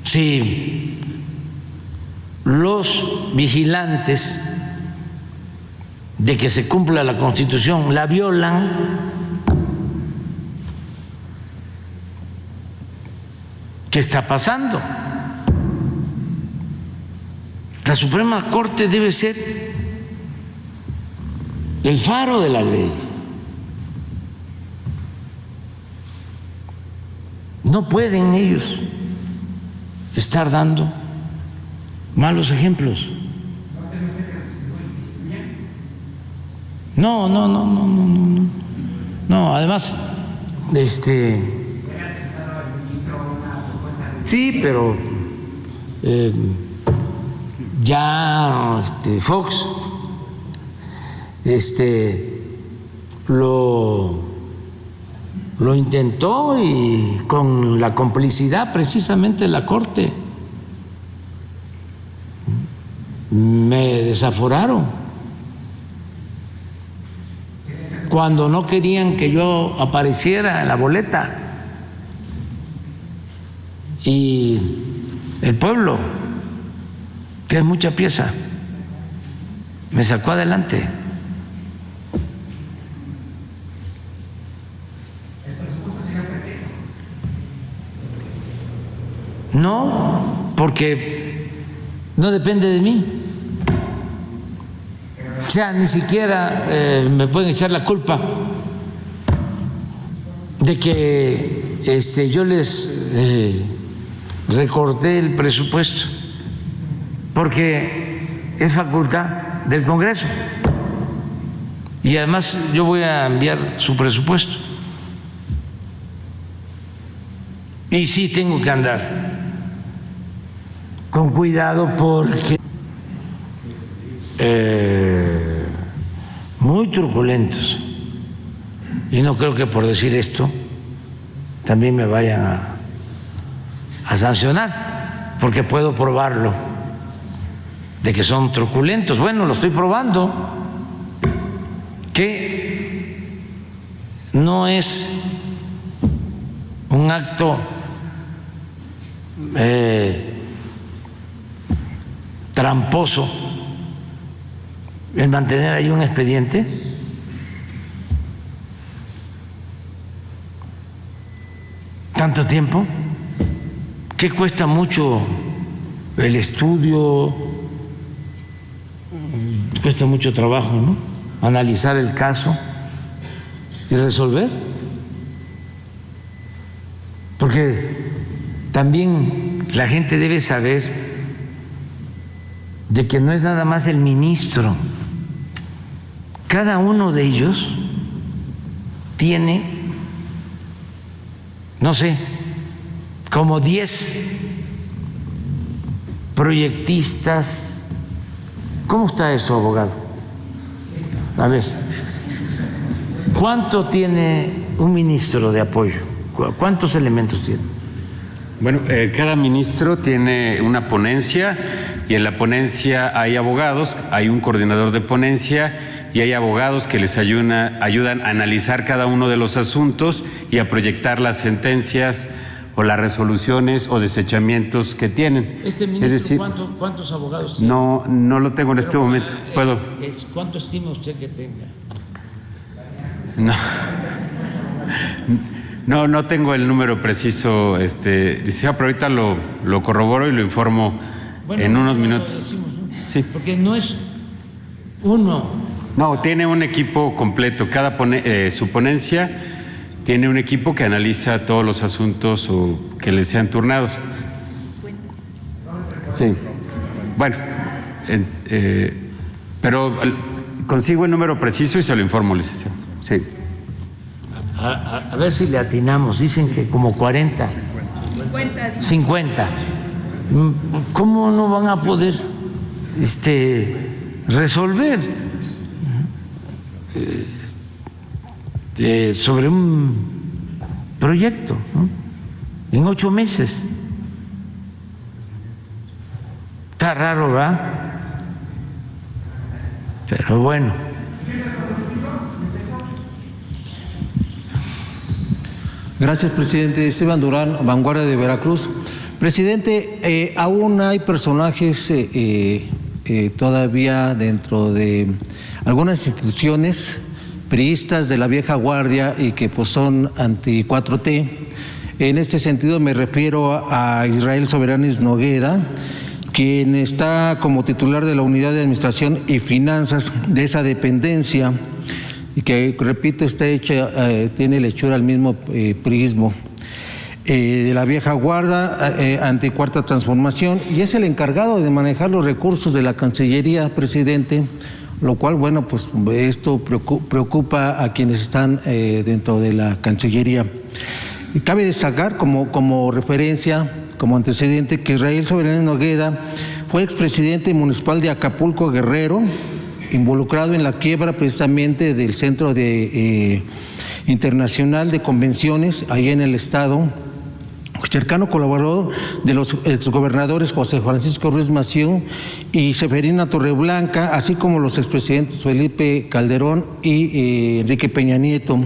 si los vigilantes de que se cumpla la Constitución la violan, ¿qué está pasando? La Suprema Corte debe ser el faro de la ley. No pueden ellos estar dando malos ejemplos. No. No, además, sí, pero ya Fox lo intentó y con la complicidad precisamente de la Corte me desaforaron cuando no querían que yo apareciera en la boleta, y el pueblo, que es mucha pieza, me sacó adelante. No, porque no depende de mí. O sea, ni siquiera me pueden echar la culpa de que yo les recorté el presupuesto, porque es facultad del Congreso y además yo voy a enviar su presupuesto y sí tengo que andar con cuidado porque muy truculentos, y no creo que por decir esto también me vayan a sancionar, porque puedo probarlo de que son truculentos. Bueno, lo estoy probando, que no es un acto tramposo el mantener ahí un expediente. ¿Tanto tiempo? ¿Qué cuesta mucho el estudio? Cuesta mucho trabajo, ¿no? Analizar el caso y resolver. Porque también la gente debe saber de que no es nada más el ministro. Cada uno de ellos tiene, no sé, como 10 proyectistas. ¿Cómo está eso, abogado? A ver, ¿cuánto tiene un ministro de apoyo? ¿Cuántos elementos tiene? Bueno, cada ministro tiene una ponencia y en la ponencia hay abogados, hay un coordinador de ponencia y hay abogados que les ayudan a analizar cada uno de los asuntos y a proyectar las sentencias o las resoluciones o desechamientos que tienen. Este ministro, es decir, ¿cuántos abogados tiene? No lo tengo en este momento. ¿Puedo? ¿Cuánto estima usted que tenga? No tengo el número preciso, licenciado, pero ahorita lo corroboro y lo informo en unos minutos. Decimos, ¿no? Sí. Porque no es uno. No, tiene un equipo completo. Su ponencia tiene un equipo que analiza todos los asuntos que les sean turnados. Sí. Bueno, Pero consigo el número preciso y se lo informo, licenciado. Sí. A ver si le atinamos, dicen que como 40. 50. ¿Cómo no van a poder resolver sobre un proyecto, ¿no? En 8 meses? Está raro, ¿verdad? Pero bueno. Gracias, presidente. Esteban Durán, Vanguardia de Veracruz. Presidente, aún hay personajes todavía dentro de algunas instituciones priistas de la vieja guardia y que pues son anti 4T. En este sentido me refiero a Israel Soberanis Nogueda, quien está como titular de la Unidad de Administración y Finanzas de esa dependencia, y que, repito, está hecha, tiene lechura al mismo prismo de la vieja guardia, anticuarta transformación, y es el encargado de manejar los recursos de la Cancillería, presidente, lo cual, bueno, pues esto preocupa a quienes están dentro de la Cancillería. Y cabe destacar como referencia, como antecedente, que Israel Soberanis Nogueda fue expresidente municipal de Acapulco, Guerrero, involucrado en la quiebra precisamente del Centro Internacional de Convenciones, ahí en el estado, cercano colaborador de los exgobernadores José Francisco Ruiz Massieu y Seferina Torreblanca, así como los expresidentes Felipe Calderón y Enrique Peña Nieto.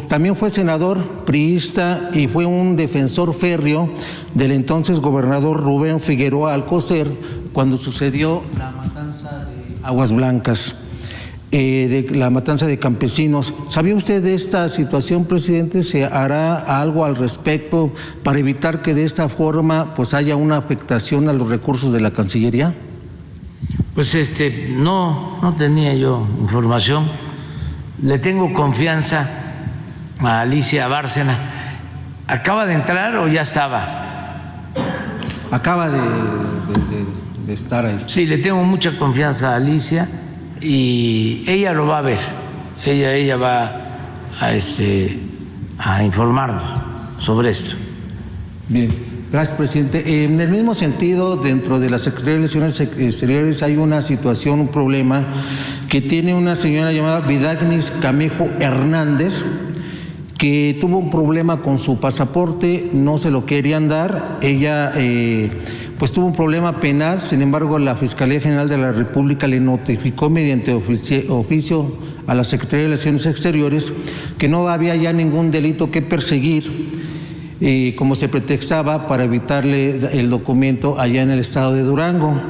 También fue senador priista y fue un defensor férreo del entonces gobernador Rubén Figueroa Alcocer cuando sucedió la matanza de Aguas Blancas, de la matanza de campesinos. ¿Sabía usted de esta situación, presidente? ¿Se hará algo al respecto para evitar que de esta forma pues haya una afectación a los recursos de la Cancillería? Pues no tenía yo información. Le tengo confianza a Alicia Bárcena. ¿Acaba de entrar o ya estaba? Acaba de estar ahí. Sí, le tengo mucha confianza a Alicia y ella lo va a ver. Ella va a informarnos sobre esto. Bien, gracias, presidente. En el mismo sentido, dentro de la Secretaría de Relaciones Exteriores hay una situación, un problema que tiene una señora llamada Vidagnis Camejo Hernández, que tuvo un problema con su pasaporte, no se lo querían dar. Ella pues tuvo un problema penal, sin embargo la Fiscalía General de la República le notificó mediante oficio a la Secretaría de Relaciones Exteriores que no había ya ningún delito que perseguir, como se pretextaba para evitarle el documento allá en el estado de Durango.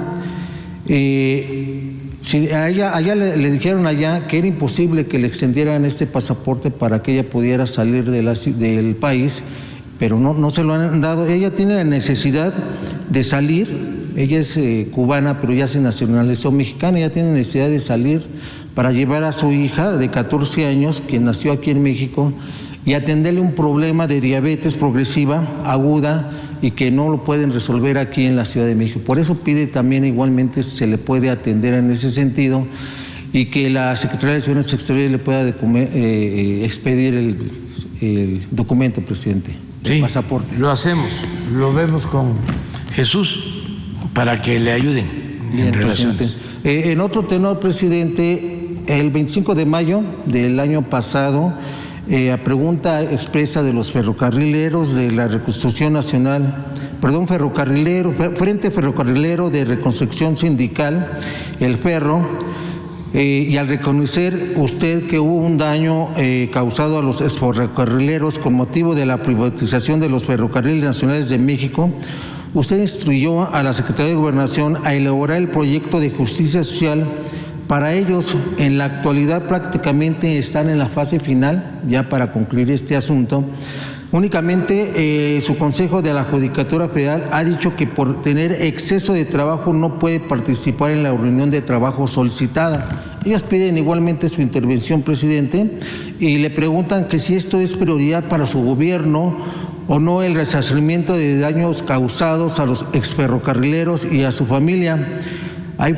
A ella le dijeron allá que era imposible que le extendieran este pasaporte para que ella pudiera salir del país, pero no se lo han dado. Ella tiene la necesidad de salir, ella es cubana, pero ya se nacionalizó mexicana, ella tiene necesidad de salir para llevar a su hija de 14 años, que nació aquí en México, y atenderle un problema de diabetes progresiva, aguda, y que no lo pueden resolver aquí en la Ciudad de México. Por eso pide también igualmente se le puede atender en ese sentido y que la Secretaría de Relaciones Exteriores le pueda expedir el documento, presidente, el pasaporte. Lo hacemos, lo vemos con Jesús para que le ayuden. Bien, presidente. En otro tenor, presidente, el 25 de mayo del año pasado, a pregunta expresa de los ferrocarrileros de la Reconstrucción Nacional, Frente Ferrocarrilero de Reconstrucción Sindical, el Ferro, y al reconocer usted que hubo un daño causado a los ferrocarrileros con motivo de la privatización de los ferrocarriles nacionales de México, usted instruyó a la Secretaría de Gobernación a elaborar el proyecto de justicia social. Para ellos, en la actualidad prácticamente están en la fase final, ya para concluir este asunto. Únicamente su Consejo de la Judicatura Federal ha dicho que por tener exceso de trabajo no puede participar en la reunión de trabajo solicitada. Ellos piden igualmente su intervención, presidente, y le preguntan que si esto es prioridad para su gobierno o no el resarcimiento de daños causados a los exferrocarrileros y a su familia. Hay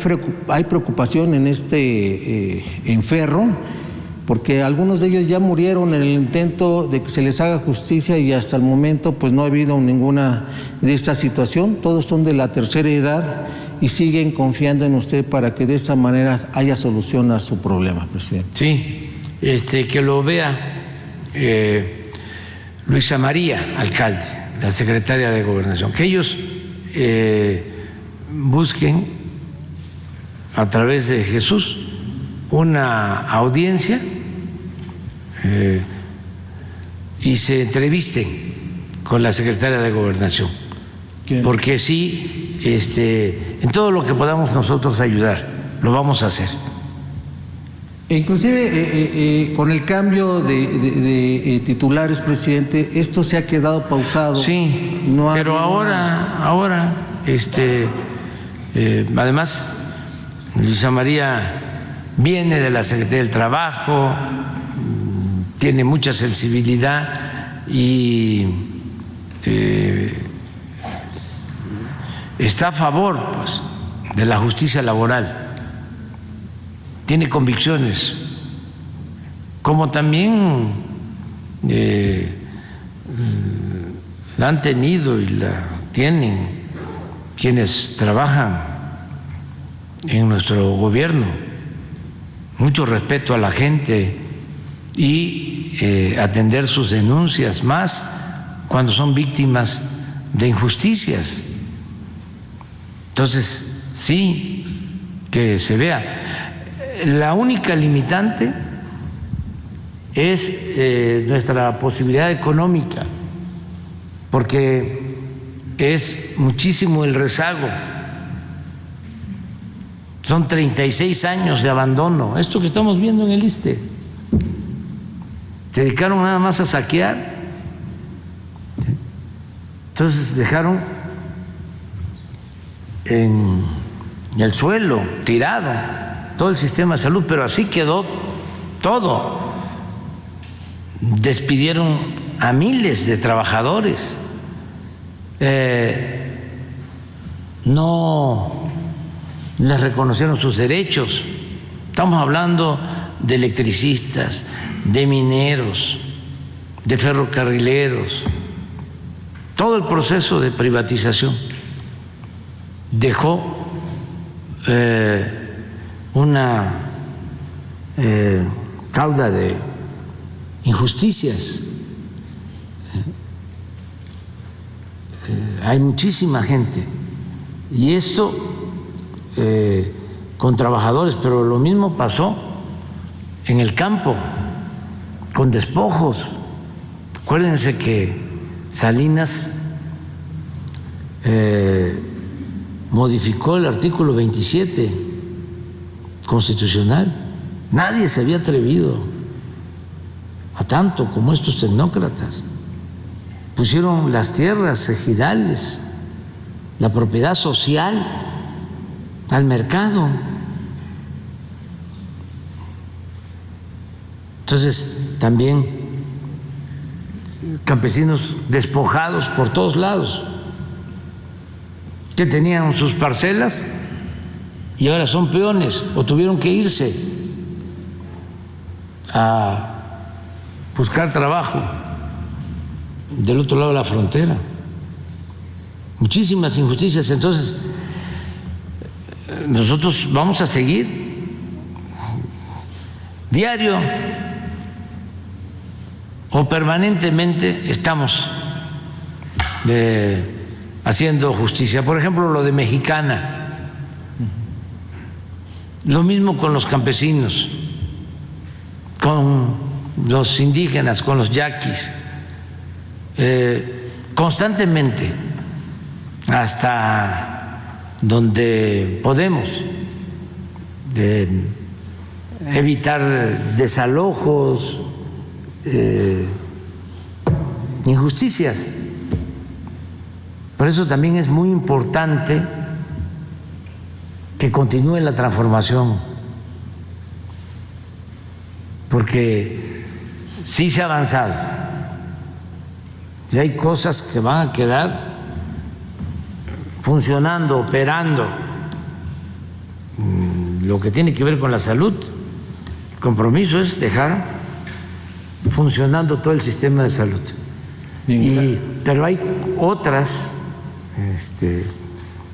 preocupación en enferro, porque algunos de ellos ya murieron en el intento de que se les haga justicia y hasta el momento pues no ha habido ninguna de esta situación. Todos son de la tercera edad y siguen confiando en usted para que de esta manera haya solución a su problema, presidente. Sí, que lo vea Luisa María, alcalde, la secretaria de Gobernación, que ellos busquen a través de Jesús una audiencia y se entrevisten con la secretaria de Gobernación, porque sí, en todo lo que podamos nosotros ayudar, lo vamos a hacer. Inclusive con el cambio de titulares, presidente, esto se ha quedado pausado. Sí, no pero ahora, además, Luisa María viene de la Secretaría del Trabajo, tiene mucha sensibilidad y está a favor, pues, de la justicia laboral. Tiene convicciones, como también la han tenido y la tienen quienes trabajan en nuestro gobierno. Mucho respeto a la gente y atender sus denuncias, más cuando son víctimas de injusticias. Entonces, sí, que se vea. La única limitante es nuestra posibilidad económica, porque es muchísimo el rezago. Son 36 años de abandono. Esto que estamos viendo en el ISSSTE. Se dedicaron nada más a saquear. Entonces dejaron en el suelo, tirado, todo el sistema de salud, pero así quedó todo. Despidieron a miles de trabajadores. No les reconocieron sus derechos. Estamos hablando de electricistas, de mineros, de ferrocarrileros. Todo el proceso de privatización dejó una cauda de injusticias. Hay muchísima gente y esto con trabajadores, pero lo mismo pasó en el campo, con despojos. Acuérdense que Salinas modificó el artículo 27 constitucional. Nadie se había atrevido a tanto como estos tecnócratas. Pusieron las tierras ejidales, la propiedad social al mercado. Entonces, también campesinos despojados por todos lados, que tenían sus parcelas y ahora son peones o tuvieron que irse a buscar trabajo del otro lado de la frontera. Muchísimas injusticias. Entonces, nosotros vamos a seguir diario o permanentemente estamos haciendo justicia. Por ejemplo, lo de Mexicana, lo mismo con los campesinos, con los indígenas, con los yaquis, constantemente, hasta donde podemos, evitar desalojos, injusticias. Por eso también es muy importante que continúe la transformación, porque sí se ha avanzado y hay cosas que van a quedar funcionando, operando, lo que tiene que ver con la salud, el compromiso es dejar funcionando todo el sistema de salud. Pero hay otras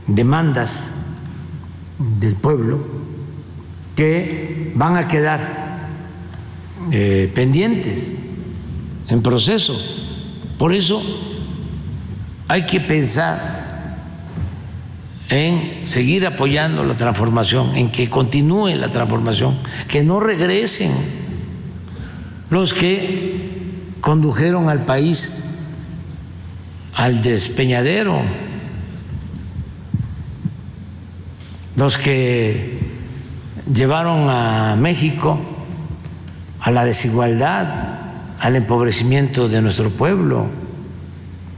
demandas del pueblo que van a quedar pendientes, en proceso. Por eso hay que pensar en seguir apoyando la transformación, en que continúe la transformación, que no regresen los que condujeron al país al despeñadero, los que llevaron a México a la desigualdad, al empobrecimiento de nuestro pueblo,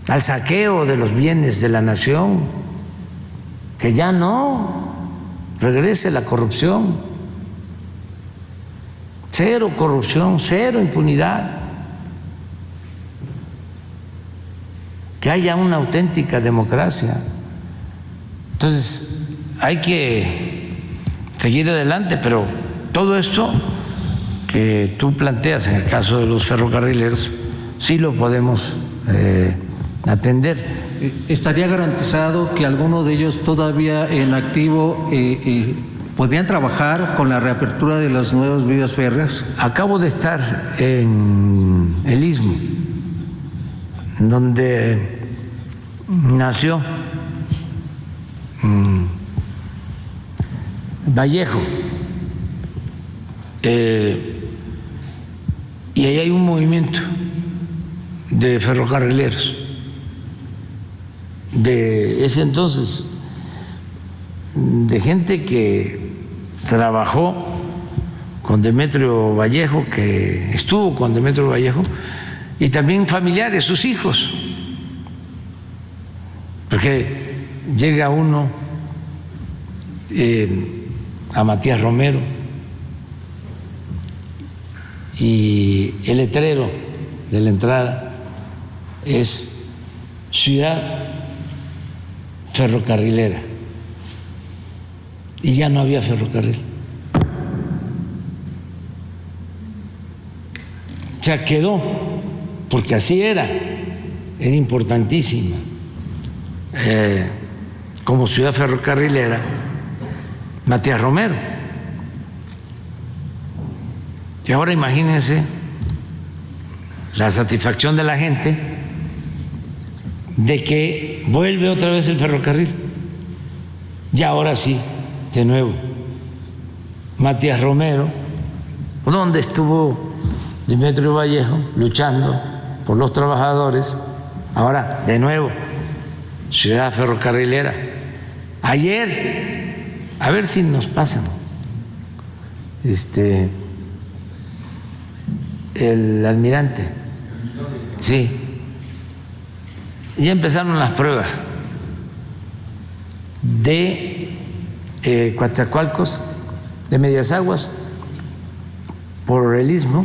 al saqueo de los bienes de la nación. Que ya no regrese la corrupción, cero corrupción, cero impunidad, que haya una auténtica democracia. Entonces hay que seguir adelante, pero todo esto que tú planteas en el caso de los ferrocarrileros sí lo podemos atender. ¿Estaría garantizado que alguno de ellos todavía en activo podrían trabajar con la reapertura de las nuevas vías férreas? Acabo de estar en el Istmo, donde nació Vallejo, y ahí hay un movimiento de ferrocarrileros de ese entonces, de gente que trabajó con Demetrio Vallejo, que estuvo con Demetrio Vallejo, y también familiares, sus hijos, porque llega uno a Matías Romero y el letrero de la entrada es Ciudad Ferrocarrilera, y ya no había ferrocarril. O sea, quedó, porque así era importantísima como ciudad ferrocarrilera Matías Romero. Y ahora imagínense la satisfacción de la gente de que vuelve otra vez el ferrocarril. Y ahora sí, de nuevo, Matías Romero, donde estuvo Demetrio Vallejo luchando por los trabajadores, ahora de nuevo, ciudad ferrocarrilera. Ayer, a ver si nos pasan, el almirante, sí, ya empezaron las pruebas de Coatzacoalcos, de Medias Aguas, por el Istmo,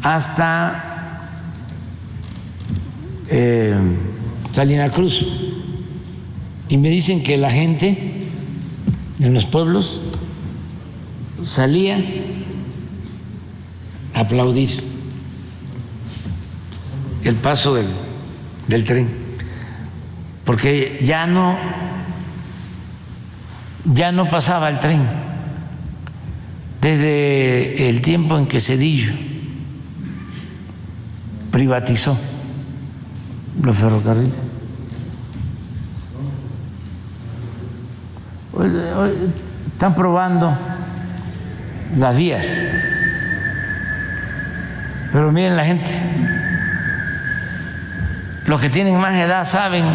hasta Salina Cruz, y me dicen que la gente en los pueblos salía a aplaudir el paso del tren, porque ya no pasaba el tren desde el tiempo en que Zedillo privatizó los ferrocarriles. Hoy están probando las vías, pero miren la gente, los que tienen más edad saben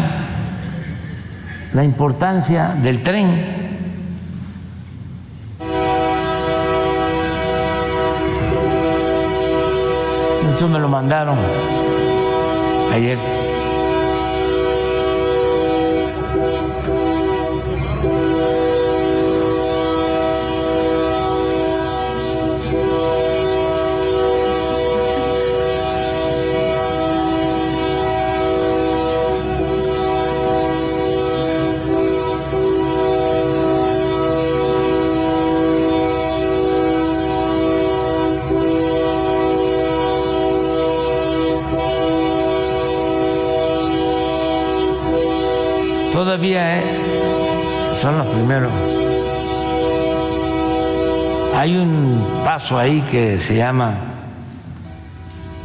la importancia del tren. Eso me lo mandaron ayer. Todavía son los primeros. Hay un paso ahí que se llama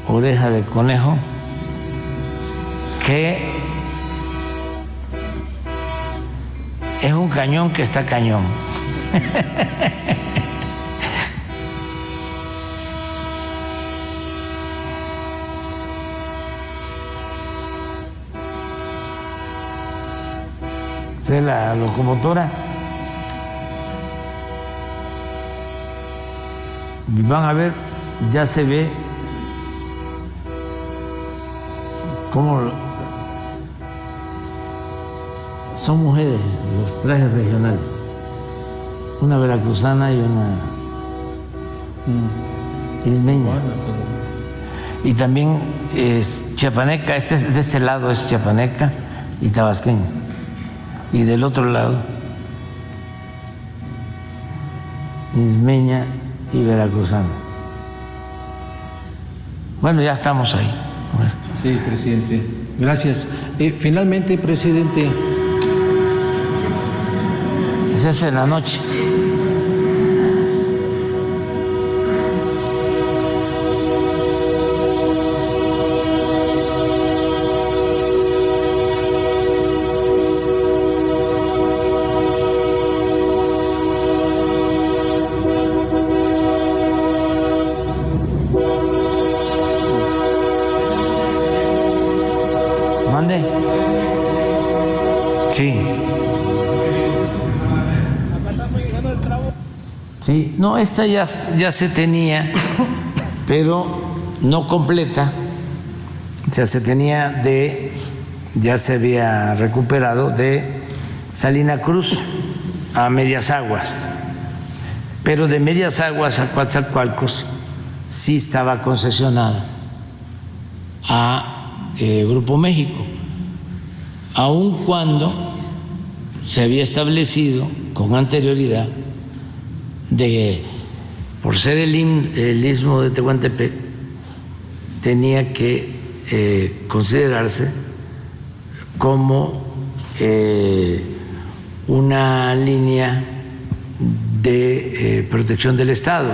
Oreja de Conejo, que es un cañón que está cañón. De la locomotora, y van a ver, ya se ve cómo son mujeres los trajes regionales, una veracruzana y una ismeña, y también es chiapaneca. De este lado es chiapaneca y tabasqueña, y del otro lado ismeña y veracruzana. Bueno, ya estamos ahí. Sí, presidente. Gracias. Finalmente, presidente. Esa es en la noche. Sí. Sí, no, esta ya se tenía, pero no completa. O sea, se tenía ya se había recuperado de Salina Cruz a Medias Aguas, pero de Medias Aguas a Coatzacoalcos sí estaba concesionada a Grupo México, aun cuando se había establecido con anterioridad por ser el istmo de Tehuantepec, tenía que considerarse como una línea de protección del Estado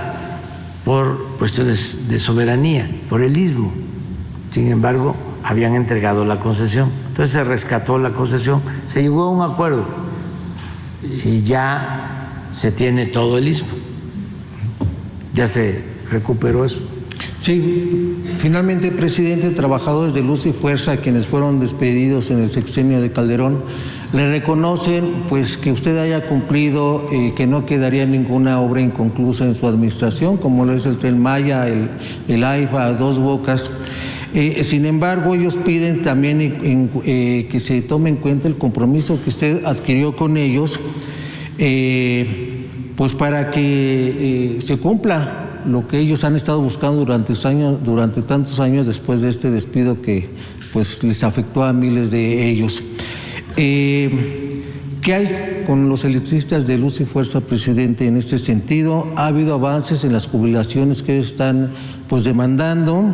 por cuestiones de soberanía, por el istmo. Sin embargo, habían entregado la concesión. Entonces se rescató la concesión, se llegó a un acuerdo y ya se tiene todo el istmo. Ya se recuperó eso. Sí, finalmente, presidente, trabajadores de Luz y Fuerza, quienes fueron despedidos en el sexenio de Calderón, le reconocen pues que usted haya cumplido, que no quedaría ninguna obra inconclusa en su administración, como lo es el Tren Maya, el AIFA, Dos Bocas. Sin embargo, ellos piden también que se tome en cuenta el compromiso que usted adquirió con ellos, pues para que se cumpla lo que ellos han estado buscando durante tantos años después de este despido que pues les afectó a miles de ellos. ¿Qué hay con los electricistas de Luz y Fuerza, presidente, en este sentido? ¿Ha habido avances en las jubilaciones que ellos están pues demandando?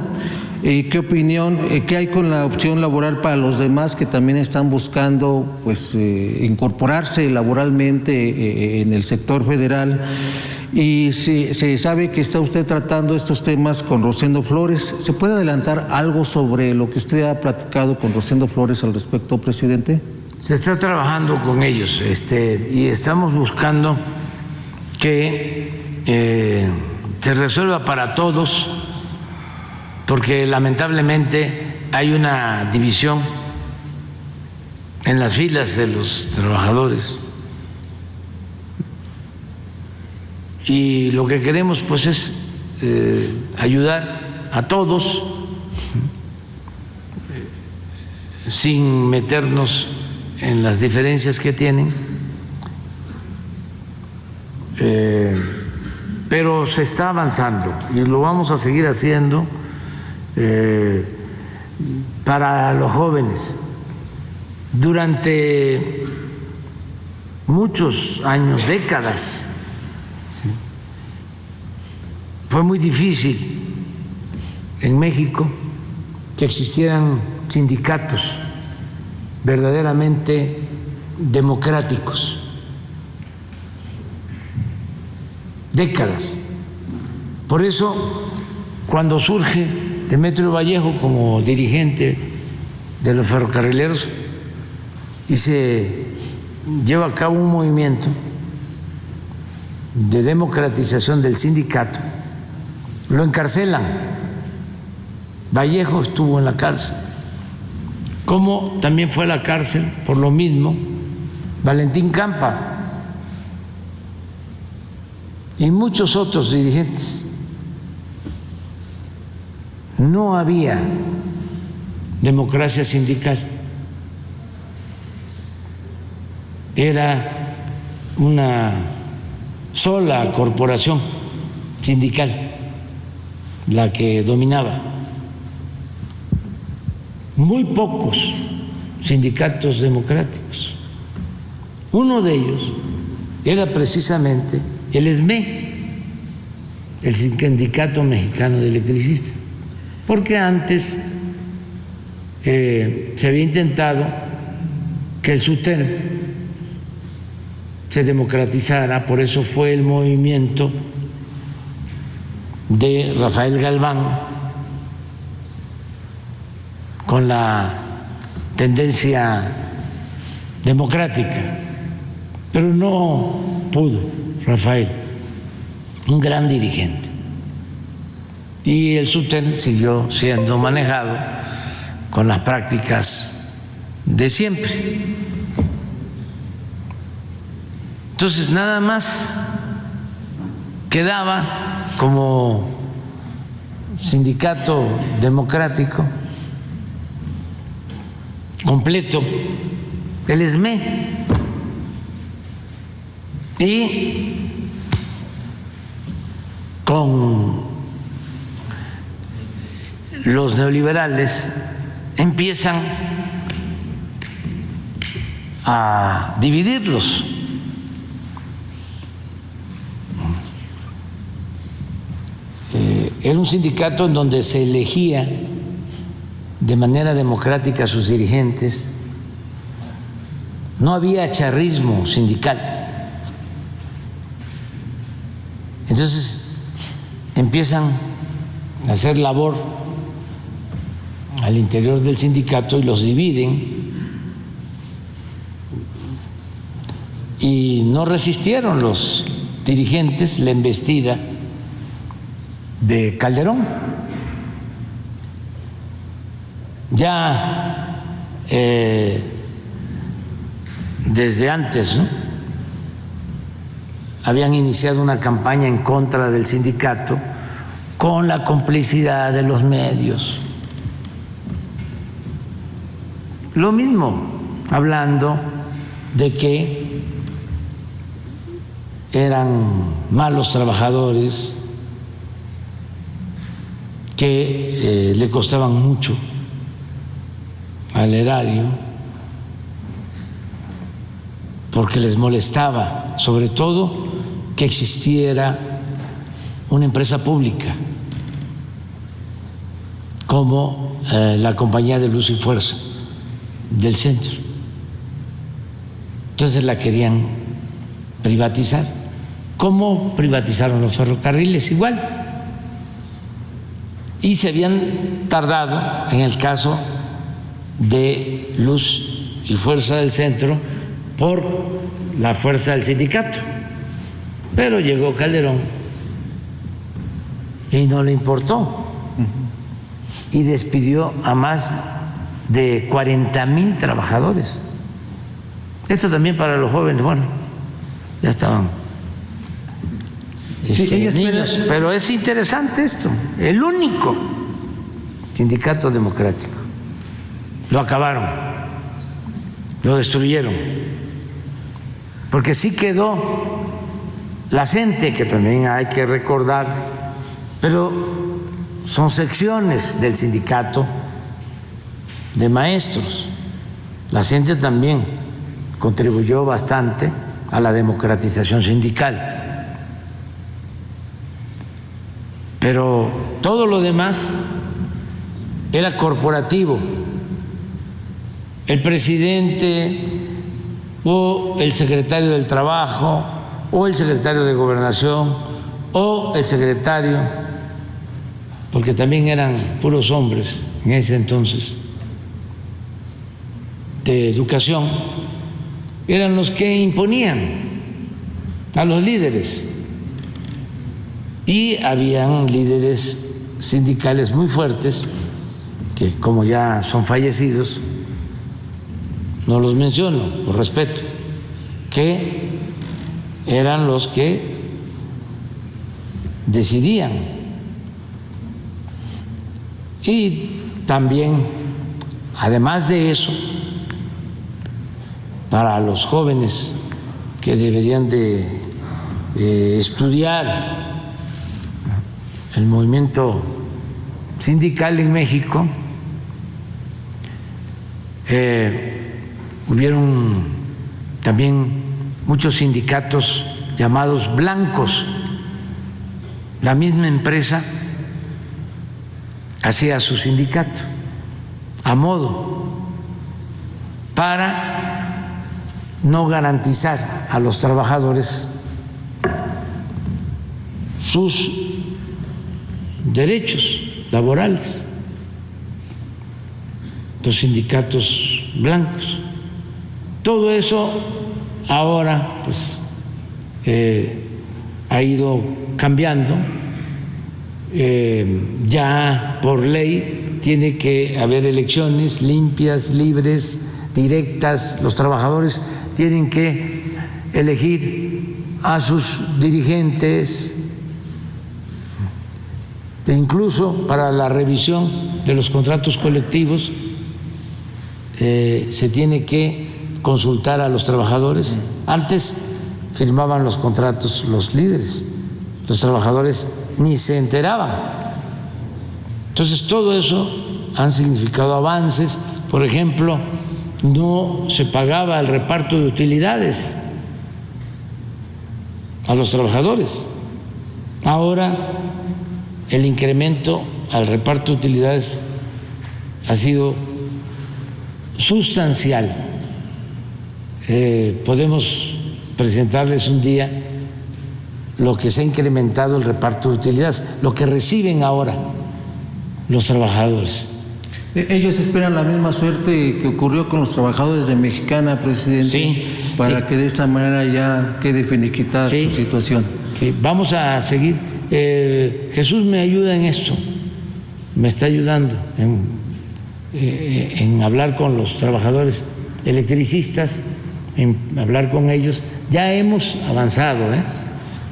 ¿Qué opinión, qué hay con la opción laboral para los demás que también están buscando pues incorporarse laboralmente en el sector federal? Y se sabe que está usted tratando estos temas con Rosendo Flores. ¿Se puede adelantar algo sobre lo que usted ha platicado con Rosendo Flores al respecto, presidente? Se está trabajando con ellos y estamos buscando que se resuelva para todos, porque lamentablemente hay una división en las filas de los trabajadores. Y lo que queremos pues es ayudar a todos sin meternos en las diferencias que tienen, pero se está avanzando y lo vamos a seguir haciendo para los jóvenes. Durante muchos años, décadas, fue muy difícil en México que existieran sindicatos verdaderamente democráticos, décadas. Por eso, cuando surge Demetrio Vallejo como dirigente de los ferrocarrileros y se lleva a cabo un movimiento de democratización del sindicato, lo encarcelan. Vallejo estuvo en la cárcel, como también fue a la cárcel por lo mismo Valentín Campa y muchos otros dirigentes. No había democracia sindical, era una sola corporación sindical la que dominaba. Muy pocos sindicatos democráticos. Uno de ellos era precisamente el SME, el Sindicato Mexicano de Electricistas, porque antes se había intentado que el SUTEM se democratizara, por eso fue el movimiento de Rafael Galván con la tendencia democrática, pero no pudo Rafael, un gran dirigente. Y el SUTEM siguió siendo manejado con las prácticas de siempre. Entonces, nada más quedaba como sindicato democrático completo el SME, y con los neoliberales empiezan a dividirlos. Era un sindicato en donde se elegía de manera democrática a sus dirigentes, no había charrismo sindical. Entonces empiezan a hacer labor al interior del sindicato y los dividen, y no resistieron los dirigentes la embestida de Calderón. Ya desde antes, ¿no?, habían iniciado una campaña en contra del sindicato con la complicidad de los medios. Lo mismo, hablando de que eran malos trabajadores, que le costaban mucho al erario, porque les molestaba, sobre todo, que existiera una empresa pública como la Compañía de Luz y Fuerza del centro. Entonces la querían privatizar. ¿Cómo privatizaron los ferrocarriles? Igual. Y se habían tardado en el caso de Luz y Fuerza del Centro por la fuerza del sindicato. Pero llegó Calderón y no le importó, y despidió a más de 40,000 trabajadores. Esto también para los jóvenes, bueno, ya estaban niños, pero es interesante esto. El único sindicato democrático lo acabaron, lo destruyeron, porque sí quedó la CENTE, que también hay que recordar, pero son secciones del sindicato de maestros. La CENTE también contribuyó bastante a la democratización sindical, pero todo lo demás era corporativo. El presidente o el secretario del Trabajo, o el secretario de Gobernación, o el secretario, porque también eran puros hombres en ese entonces, de Educación, eran los que imponían a los líderes. Y habían líderes sindicales muy fuertes, que como ya son fallecidos, no los menciono por respeto, que eran los que decidían. Y también, además de eso, para los jóvenes que deberían de estudiar el movimiento sindical en México, hubieron también muchos sindicatos llamados blancos. La misma empresa hacía su sindicato a modo para no garantizar a los trabajadores sus derechos laborales, los sindicatos blancos. Todo eso ahora pues ha ido cambiando. Ya por ley tiene que haber elecciones limpias, libres, directas. Los trabajadores tienen que elegir a sus dirigentes, e incluso para la revisión de los contratos colectivos se tiene que consultar a los trabajadores. Antes firmaban los contratos los líderes, los trabajadores ni se enteraban. Entonces todo eso han significado avances. Por ejemplo, no se pagaba el reparto de utilidades a los trabajadores. Ahora el incremento al reparto de utilidades ha sido sustancial. Podemos presentarles un día lo que se ha incrementado el reparto de utilidades, lo que reciben ahora los trabajadores. Ellos esperan la misma suerte que ocurrió con los trabajadores de Mexicana, presidente, sí, para que de esta manera ya quede finiquitada su situación. Sí, vamos a seguir. Jesús me ayuda en esto, me está ayudando en hablar con los trabajadores electricistas, en hablar con ellos. Ya hemos avanzado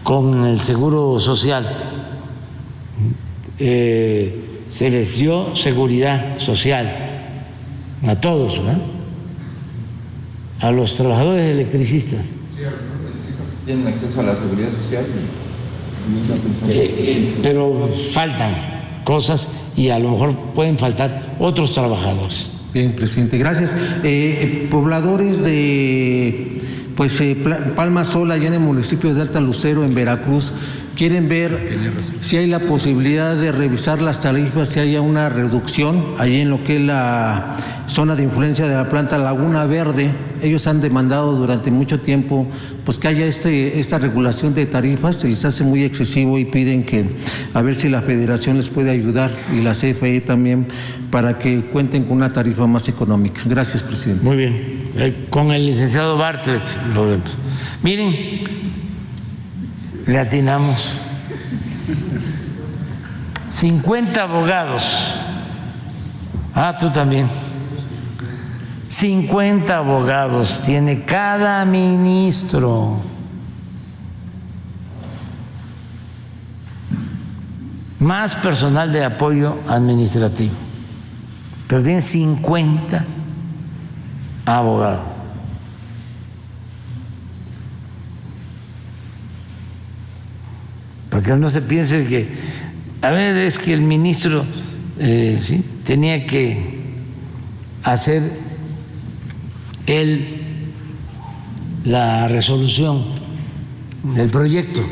con el Seguro Social. Se les dio seguridad social a todos, a los trabajadores electricistas. Sí, los electricistas tienen acceso a la seguridad social. Pero faltan cosas y a lo mejor pueden faltar otros trabajadores. Bien, presidente, gracias. Pobladores de Palma Sola, allá en el municipio de Alta Lucero, en Veracruz, quieren ver si hay la posibilidad de revisar las tarifas, si haya una reducción allí en lo que es la zona de influencia de la planta Laguna Verde. Ellos han demandado durante mucho tiempo pues que haya esta regulación de tarifas, se les hace muy excesivo y piden que a ver si la Federación les puede ayudar y la CFE también para que cuenten con una tarifa más económica. Gracias, presidente. Muy bien. Con el licenciado Bartlett lo vemos. Miren, le atinamos. 50 abogados. Tú también. 50 abogados tiene cada ministro. Más personal de apoyo administrativo. Pero tienen 50 abogados. Para que no se piense que, es que el ministro tenía que hacer él la resolución del proyecto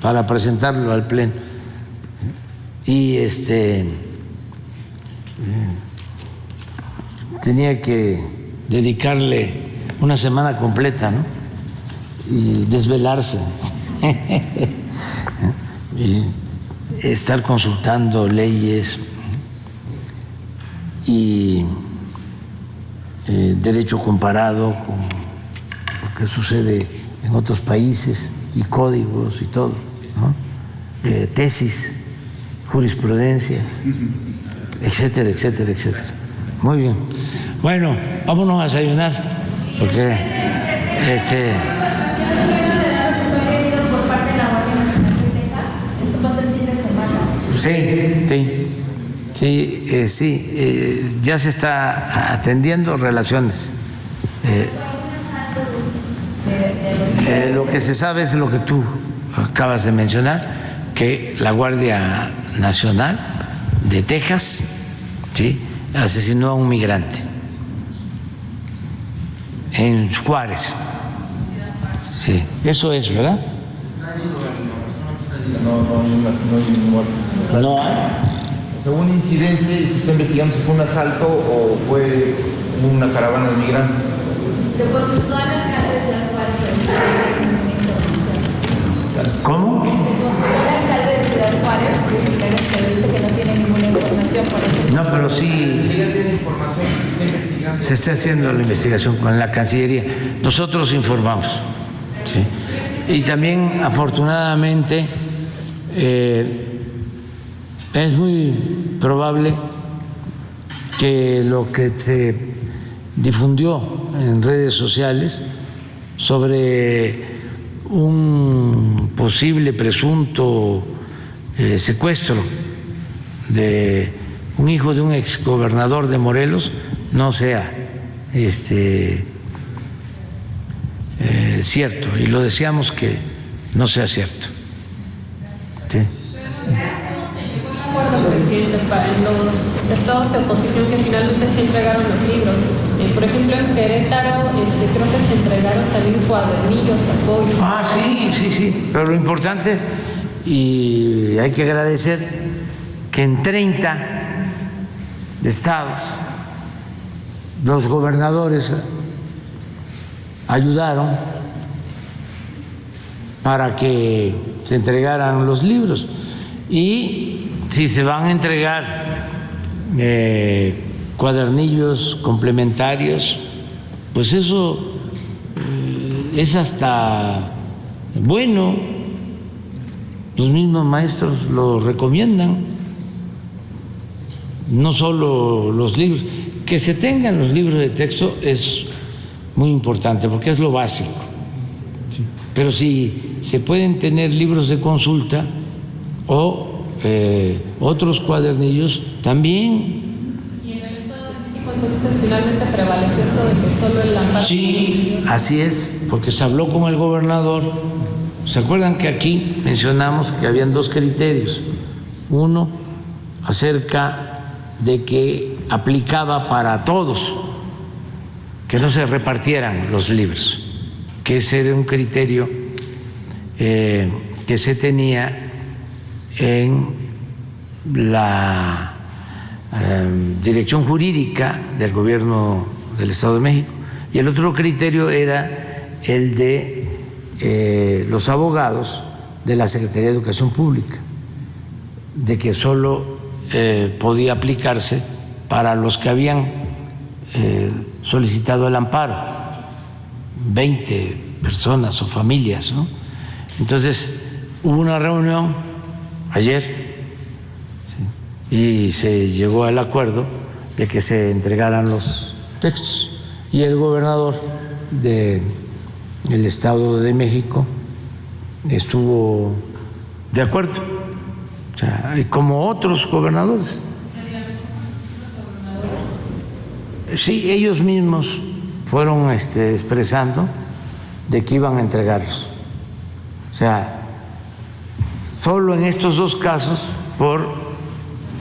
para presentarlo al Pleno. Y tenía que dedicarle una semana completa, ¿no? Y desvelarse y estar consultando leyes y derecho comparado con lo que sucede en otros países y códigos y todo, ¿no? Tesis, jurisprudencias, etcétera, etcétera, etcétera. Muy bien. Bueno, vámonos a desayunar porque sí, ya se está atendiendo relaciones. Lo que se sabe es lo que tú acabas de mencionar, que la Guardia Nacional de Texas, ¿sí?, asesinó a un migrante en Juárez. Sí, eso es, ¿verdad? No hay. ¿Hubo un incidente y se está investigando si fue un asalto o fue una caravana de migrantes? Se consultó al alcalde de Ciudad Juárez, ¿Cómo? se consultó al alcalde de Ciudad Juárez, pero dice que no tiene ninguna información por eso. No, pero sí se está haciendo la investigación con la Cancillería. Nosotros informamos, ¿sí? Y también, afortunadamente, es muy probable que lo que se difundió en redes sociales sobre un posible presunto secuestro de un hijo de un exgobernador de Morelos no sea cierto, y lo deseamos que no sea cierto. ¿Sí? Presidente, en los estados de oposición que finalmente se entregaron los libros. Por ejemplo, en Querétaro creo que se entregaron también cuadernillos, apoyos. Sí, pero lo importante, y hay que agradecer, que en 30 estados los gobernadores ayudaron para que se entregaran los libros. Y si se van a entregar cuadernillos complementarios, pues eso es hasta bueno. Los mismos maestros lo recomiendan. No solo los libros, que se tengan los libros de texto es muy importante porque es lo básico. ¿Sí? Pero si se pueden tener libros de consulta o otros cuadernillos también. ¿Y en el Estado de México entonces finalmente prevaleció esto de que solo el amparo? Sí, así es, porque se habló con el gobernador. ¿Se acuerdan que aquí mencionamos que habían dos criterios? Uno, acerca de que aplicaba para todos, que no se repartieran los libros, que ese era un criterio que se tenía en la dirección jurídica del gobierno del Estado de México, y el otro criterio era el de los abogados de la Secretaría de Educación Pública, de que solo podía aplicarse para los que habían solicitado el amparo, 20 personas o familias, ¿no? Entonces hubo una reunión ayer, ¿sí?, y se llegó al acuerdo de que se entregaran los textos, y el gobernador del Estado de México estuvo de acuerdo, o sea, como otros gobernadores. Sí, ellos mismos fueron expresando de que iban a entregarlos. O sea, solo en estos dos casos, por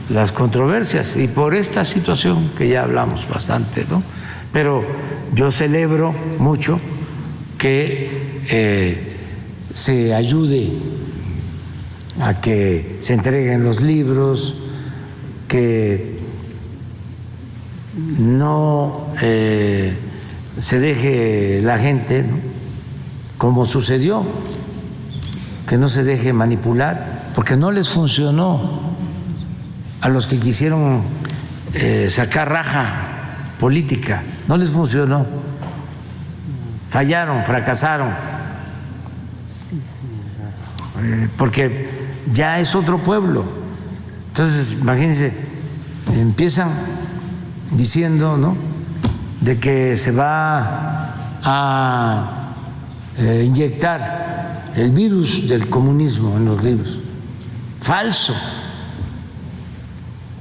las controversias y por esta situación que ya hablamos bastante, ¿no? Pero yo celebro mucho que se ayude a que se entreguen los libros, que no se deje la gente, ¿no?, como sucedió, que no se deje manipular, porque no les funcionó a los que quisieron sacar raja política, no les funcionó, fallaron, fracasaron, porque ya es otro pueblo. Entonces, imagínense, empiezan diciendo, ¿no?, de que se va a inyectar el virus del comunismo en los libros. Falso,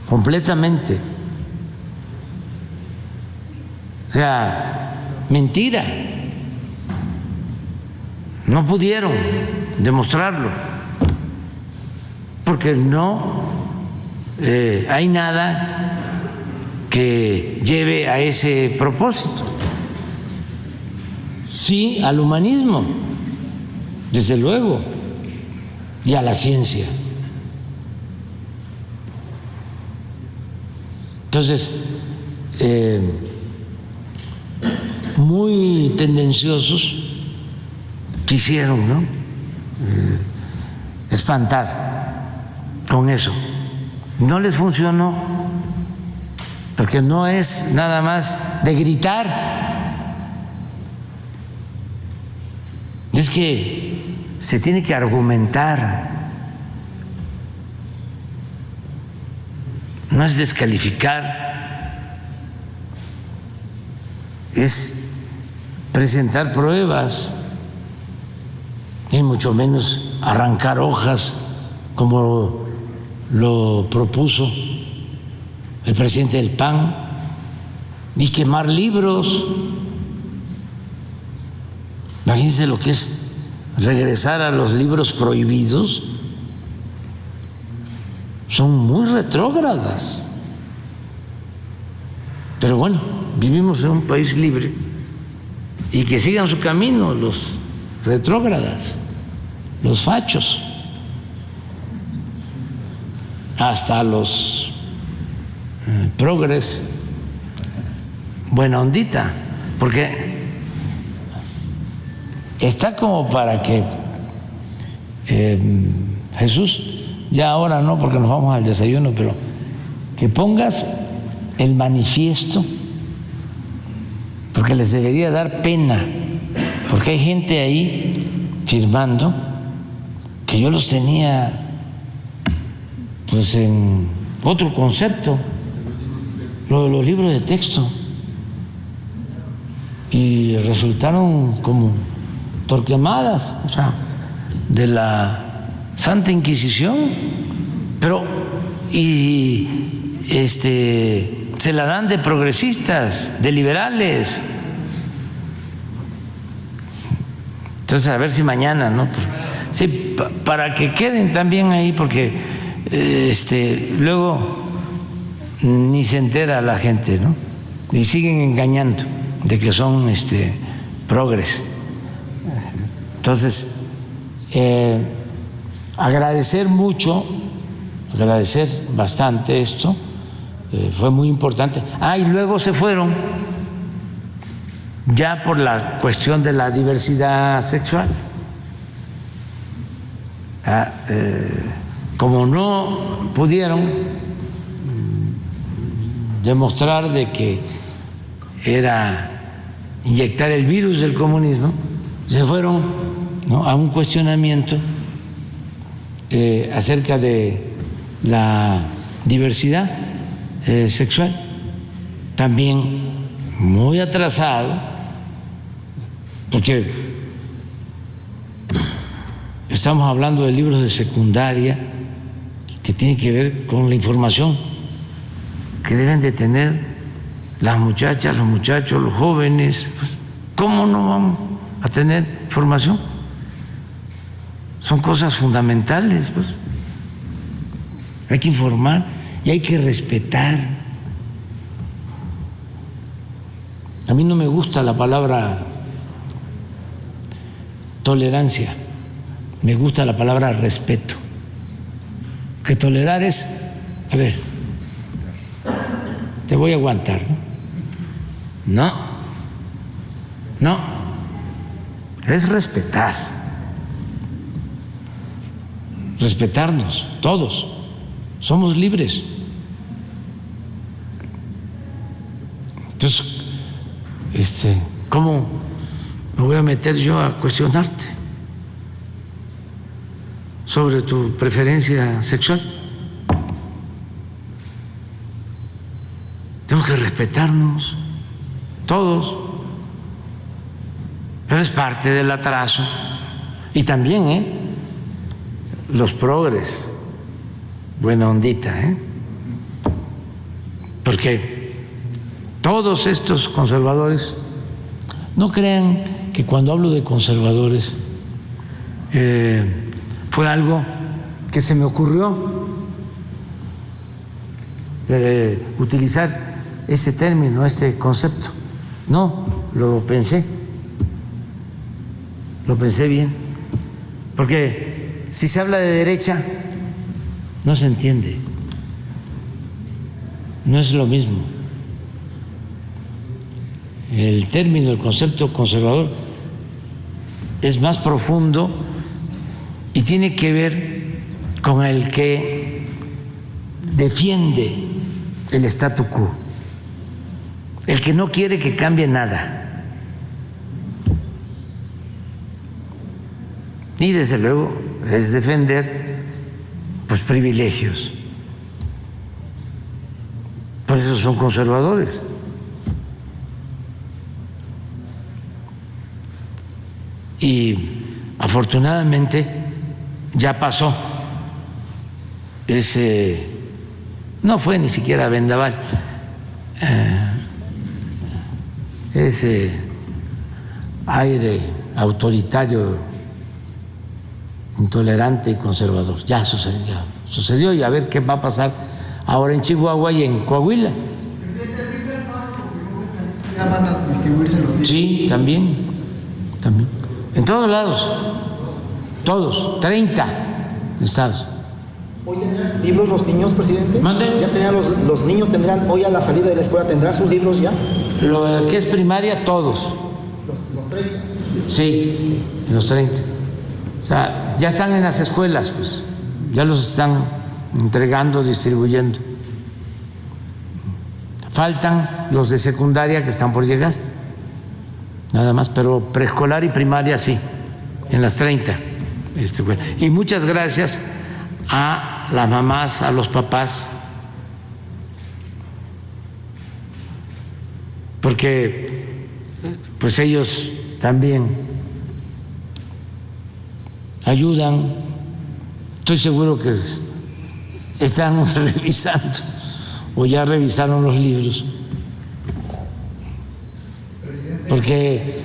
completamente. O sea, mentira. No pudieron demostrarlo porque no hay nada que lleve a ese propósito. Sí, al humanismo, desde luego, y a la ciencia. Entonces, muy tendenciosos quisieron, ¿no?, espantar con eso. No les funcionó, porque no es nada más de gritar. Es que se tiene que argumentar, no es descalificar, es presentar pruebas y mucho menos arrancar hojas como lo propuso el presidente del PAN y quemar libros. Imagínense lo que es regresar a los libros prohibidos. Son muy retrógradas. Pero bueno, vivimos en un país libre y que sigan su camino los retrógradas, los fachos, hasta los progres, buena ondita, porque está como para que Jesús, ya ahora no porque nos vamos al desayuno, pero que pongas el manifiesto, porque les debería dar pena, porque hay gente ahí firmando que yo los tenía pues en otro concepto, lo de los libros de texto, y resultaron como torquemadas, o sea, de la Santa Inquisición, pero se la dan de progresistas, de liberales. Entonces, a ver si mañana, ¿no? Sí, para que queden también ahí, porque luego ni se entera la gente, ¿no? Y siguen engañando de que son progres. Entonces, agradecer mucho, agradecer bastante esto, fue muy importante. Y luego se fueron ya por la cuestión de la diversidad sexual. Como no pudieron demostrar de que era inyectar el virus del comunismo, se fueron, ¿no?, a un cuestionamiento acerca de la diversidad sexual, también muy atrasado, porque estamos hablando de libros de secundaria que tienen que ver con la información que deben de tener las muchachas, los muchachos, los jóvenes. Pues, ¿cómo no vamos a tener formación? Son cosas fundamentales, pues. Hay que informar y hay que respetar. A mí no me gusta la palabra tolerancia, me gusta la palabra respeto. Que tolerar es, a ver, te voy a aguantar, ¿no? No, No, es respetar, respetarnos todos, somos libres. Entonces, ¿cómo me voy a meter yo a cuestionarte sobre tu preferencia sexual? Tenemos que respetarnos todos, pero es parte del atraso. Y también los progres, buena ondita, porque todos estos conservadores, no crean que cuando hablo de conservadores fue algo que se me ocurrió utilizar este término, este concepto. No, lo pensé bien, porque si se habla de derecha no se entiende, no es lo mismo. El término, el concepto conservador es más profundo y tiene que ver con el que defiende el statu quo, el que no quiere que cambie nada. Y desde luego es defender pues privilegios. Por eso son conservadores. Y afortunadamente ya pasó ese, no fue ni siquiera vendaval, ese aire autoritario, intolerante y conservador. Ya sucedió y a ver qué va a pasar ahora en Chihuahua y en Coahuila. ¿Ya van a distribuirse los libros? Sí, también. En todos lados, todos, 30 estados. ¿Hoy tendrán sus libros los niños, presidente? ¿Mande? ¿Ya tendrán los niños tendrán hoy a la salida de la escuela, tendrán sus libros ya? Lo que es primaria, todos. ¿Los 30? Sí, en los 30. O sea, ya están en las escuelas, pues, ya los están entregando, distribuyendo. Faltan los de secundaria que están por llegar. Nada más, pero preescolar y primaria sí, en las 30. Y muchas gracias a las mamás, a los papás, porque pues ellos también ayudan. Estoy seguro que están revisando o ya revisaron los libros. Porque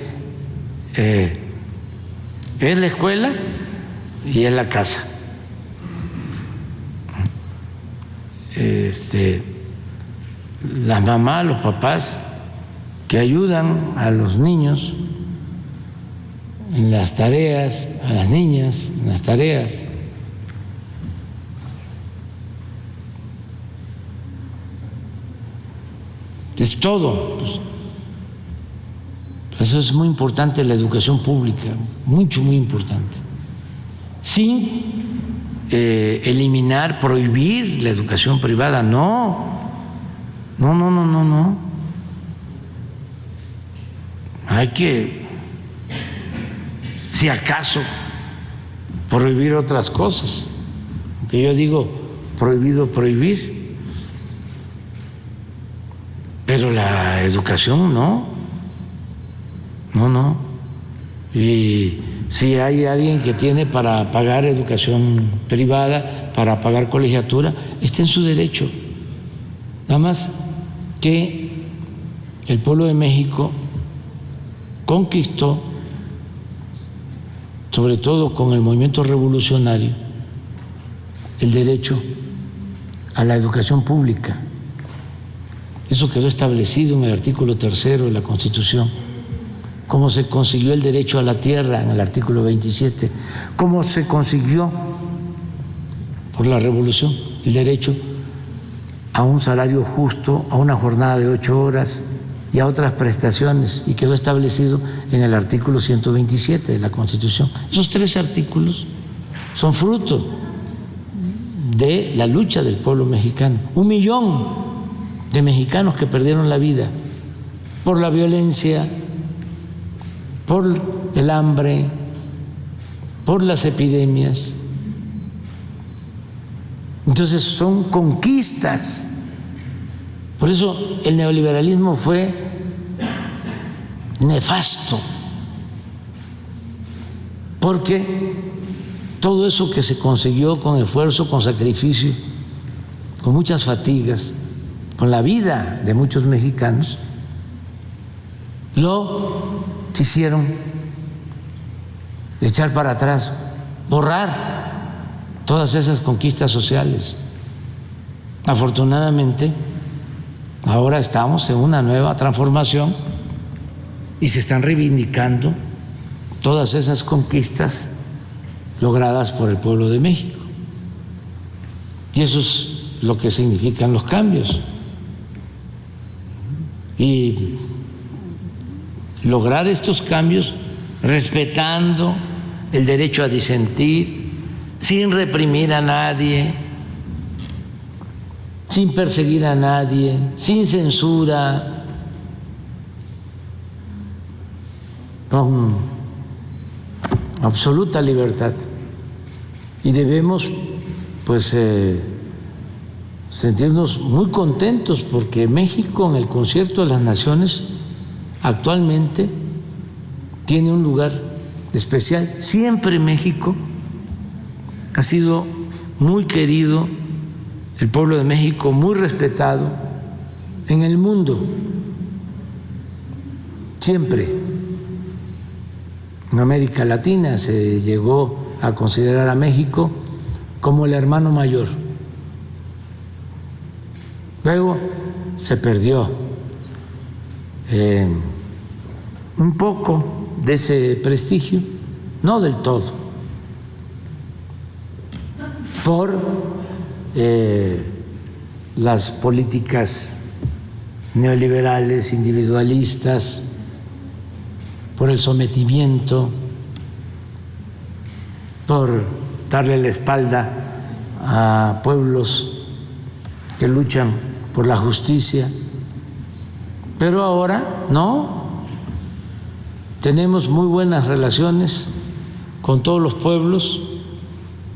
es la escuela y es la casa. Las mamás, los papás que ayudan a los niños en las tareas, a las niñas en las tareas. Es todo. Pues, eso es muy importante, la educación pública, muy importante. Sin eliminar, prohibir la educación privada, no. Hay que, si acaso, prohibir otras cosas. Que yo digo, prohibido prohibir. Pero la educación no. Y si hay alguien que tiene para pagar educación privada, para pagar colegiatura, está en su derecho. Nada más que el pueblo de México conquistó, sobre todo con el movimiento revolucionario, el derecho a la educación pública. Eso quedó establecido en el artículo 3 de la Constitución. Cómo se consiguió el derecho a la tierra en el artículo 27, cómo se consiguió por la revolución el derecho a un salario justo, a una jornada de 8 horas, y a otras prestaciones, y quedó establecido en el artículo 127 de la Constitución. Esos 3 artículos son fruto de la lucha del pueblo mexicano. 1 millón de mexicanos que perdieron la vida por la violencia, por el hambre, por las epidemias. Entonces son conquistas. Por eso el neoliberalismo fue nefasto, porque todo eso que se consiguió con esfuerzo, con sacrificio, con muchas fatigas, con la vida de muchos mexicanos, lo quisieron echar para atrás, borrar todas esas conquistas sociales. Afortunadamente, ahora estamos en una nueva transformación y se están reivindicando todas esas conquistas logradas por el pueblo de México. Y eso es lo que significan los cambios. Y lograr estos cambios respetando el derecho a disentir, sin reprimir a nadie, sin perseguir a nadie, sin censura, con absoluta libertad. Y debemos, pues, sentirnos muy contentos porque México en el Concierto de las Naciones actualmente tiene un lugar especial. Siempre México ha sido muy querido, el pueblo de México muy respetado en el mundo, siempre. En América Latina se llegó a considerar a México como el hermano mayor. Luego se perdió un poco de ese prestigio, no del todo, por las políticas neoliberales, individualistas, por el sometimiento, por darle la espalda a pueblos que luchan por la justicia. Pero ahora no, tenemos muy buenas relaciones con todos los pueblos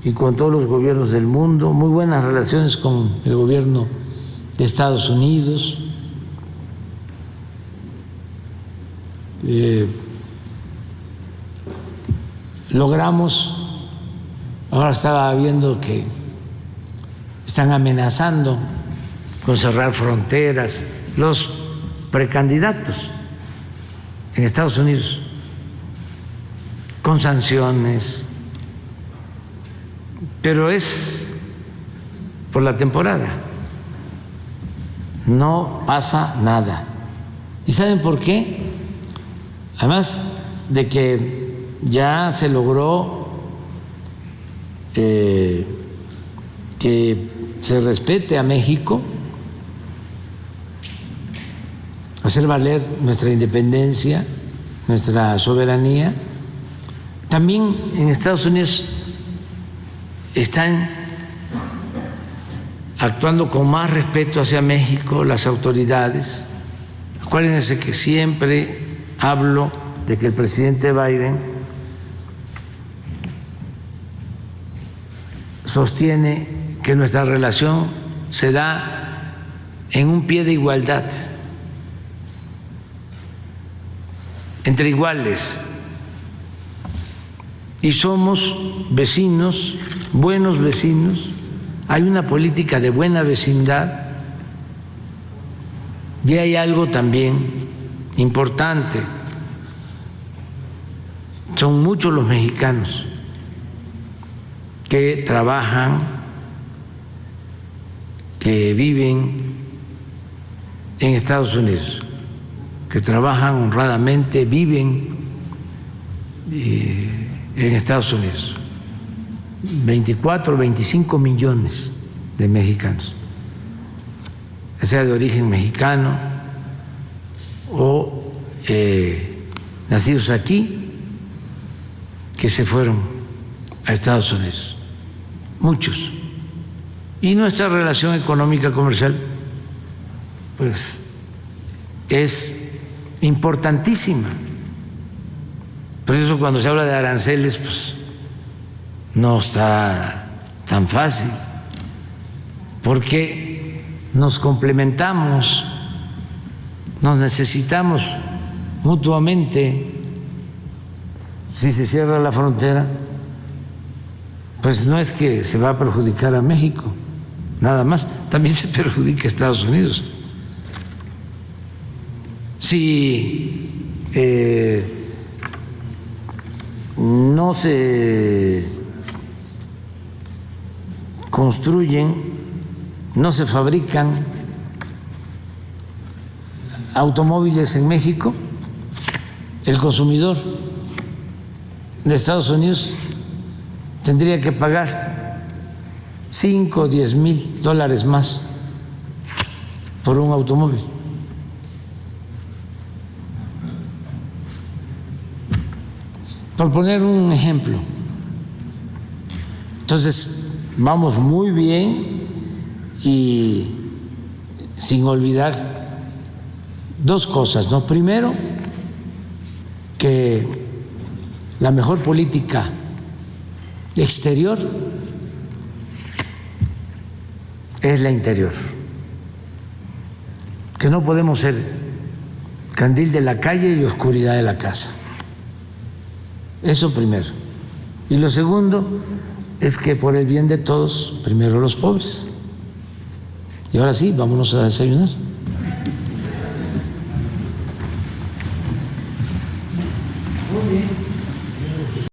y con todos los gobiernos del mundo, muy buenas relaciones con el gobierno de Estados Unidos. Logramos, ahora estaba viendo que están amenazando con cerrar fronteras los precandidatos en Estados Unidos, con sanciones, pero es por la temporada, no pasa nada. ¿Y saben por qué? Además de que ya se logró que se respete a México, hacer valer nuestra independencia, nuestra soberanía. También en Estados Unidos están actuando con más respeto hacia México las autoridades. Acuérdense que siempre hablo de que el presidente Biden sostiene que nuestra relación se da en un pie de igualdad, entre iguales, y somos vecinos, buenos vecinos. Hay una política de buena vecindad y hay algo también importante: son muchos los mexicanos que trabajan, que viven en Estados Unidos, que trabajan honradamente, viven en Estados Unidos. 24, 25 millones de mexicanos, sea de origen mexicano o nacidos aquí que se fueron a Estados Unidos, muchos. Y nuestra relación económica comercial pues es importantísima. Por eso cuando se habla de aranceles pues no está tan fácil, porque nos complementamos, nos necesitamos mutuamente. Si se cierra la frontera, pues no es que se va a perjudicar a México, nada más, también se perjudica a Estados Unidos. Si no se construyen, no se fabrican automóviles en México, el consumidor de Estados Unidos tendría que pagar 5 o 10 mil dólares más por un automóvil. Por poner un ejemplo. Entonces, vamos muy bien y sin olvidar dos cosas, ¿no? Primero, que la mejor política exterior es la interior, que no podemos ser candil de la calle y oscuridad de la casa. Eso primero. Y lo segundo es que por el bien de todos, primero los pobres. Y ahora sí, vámonos a desayunar.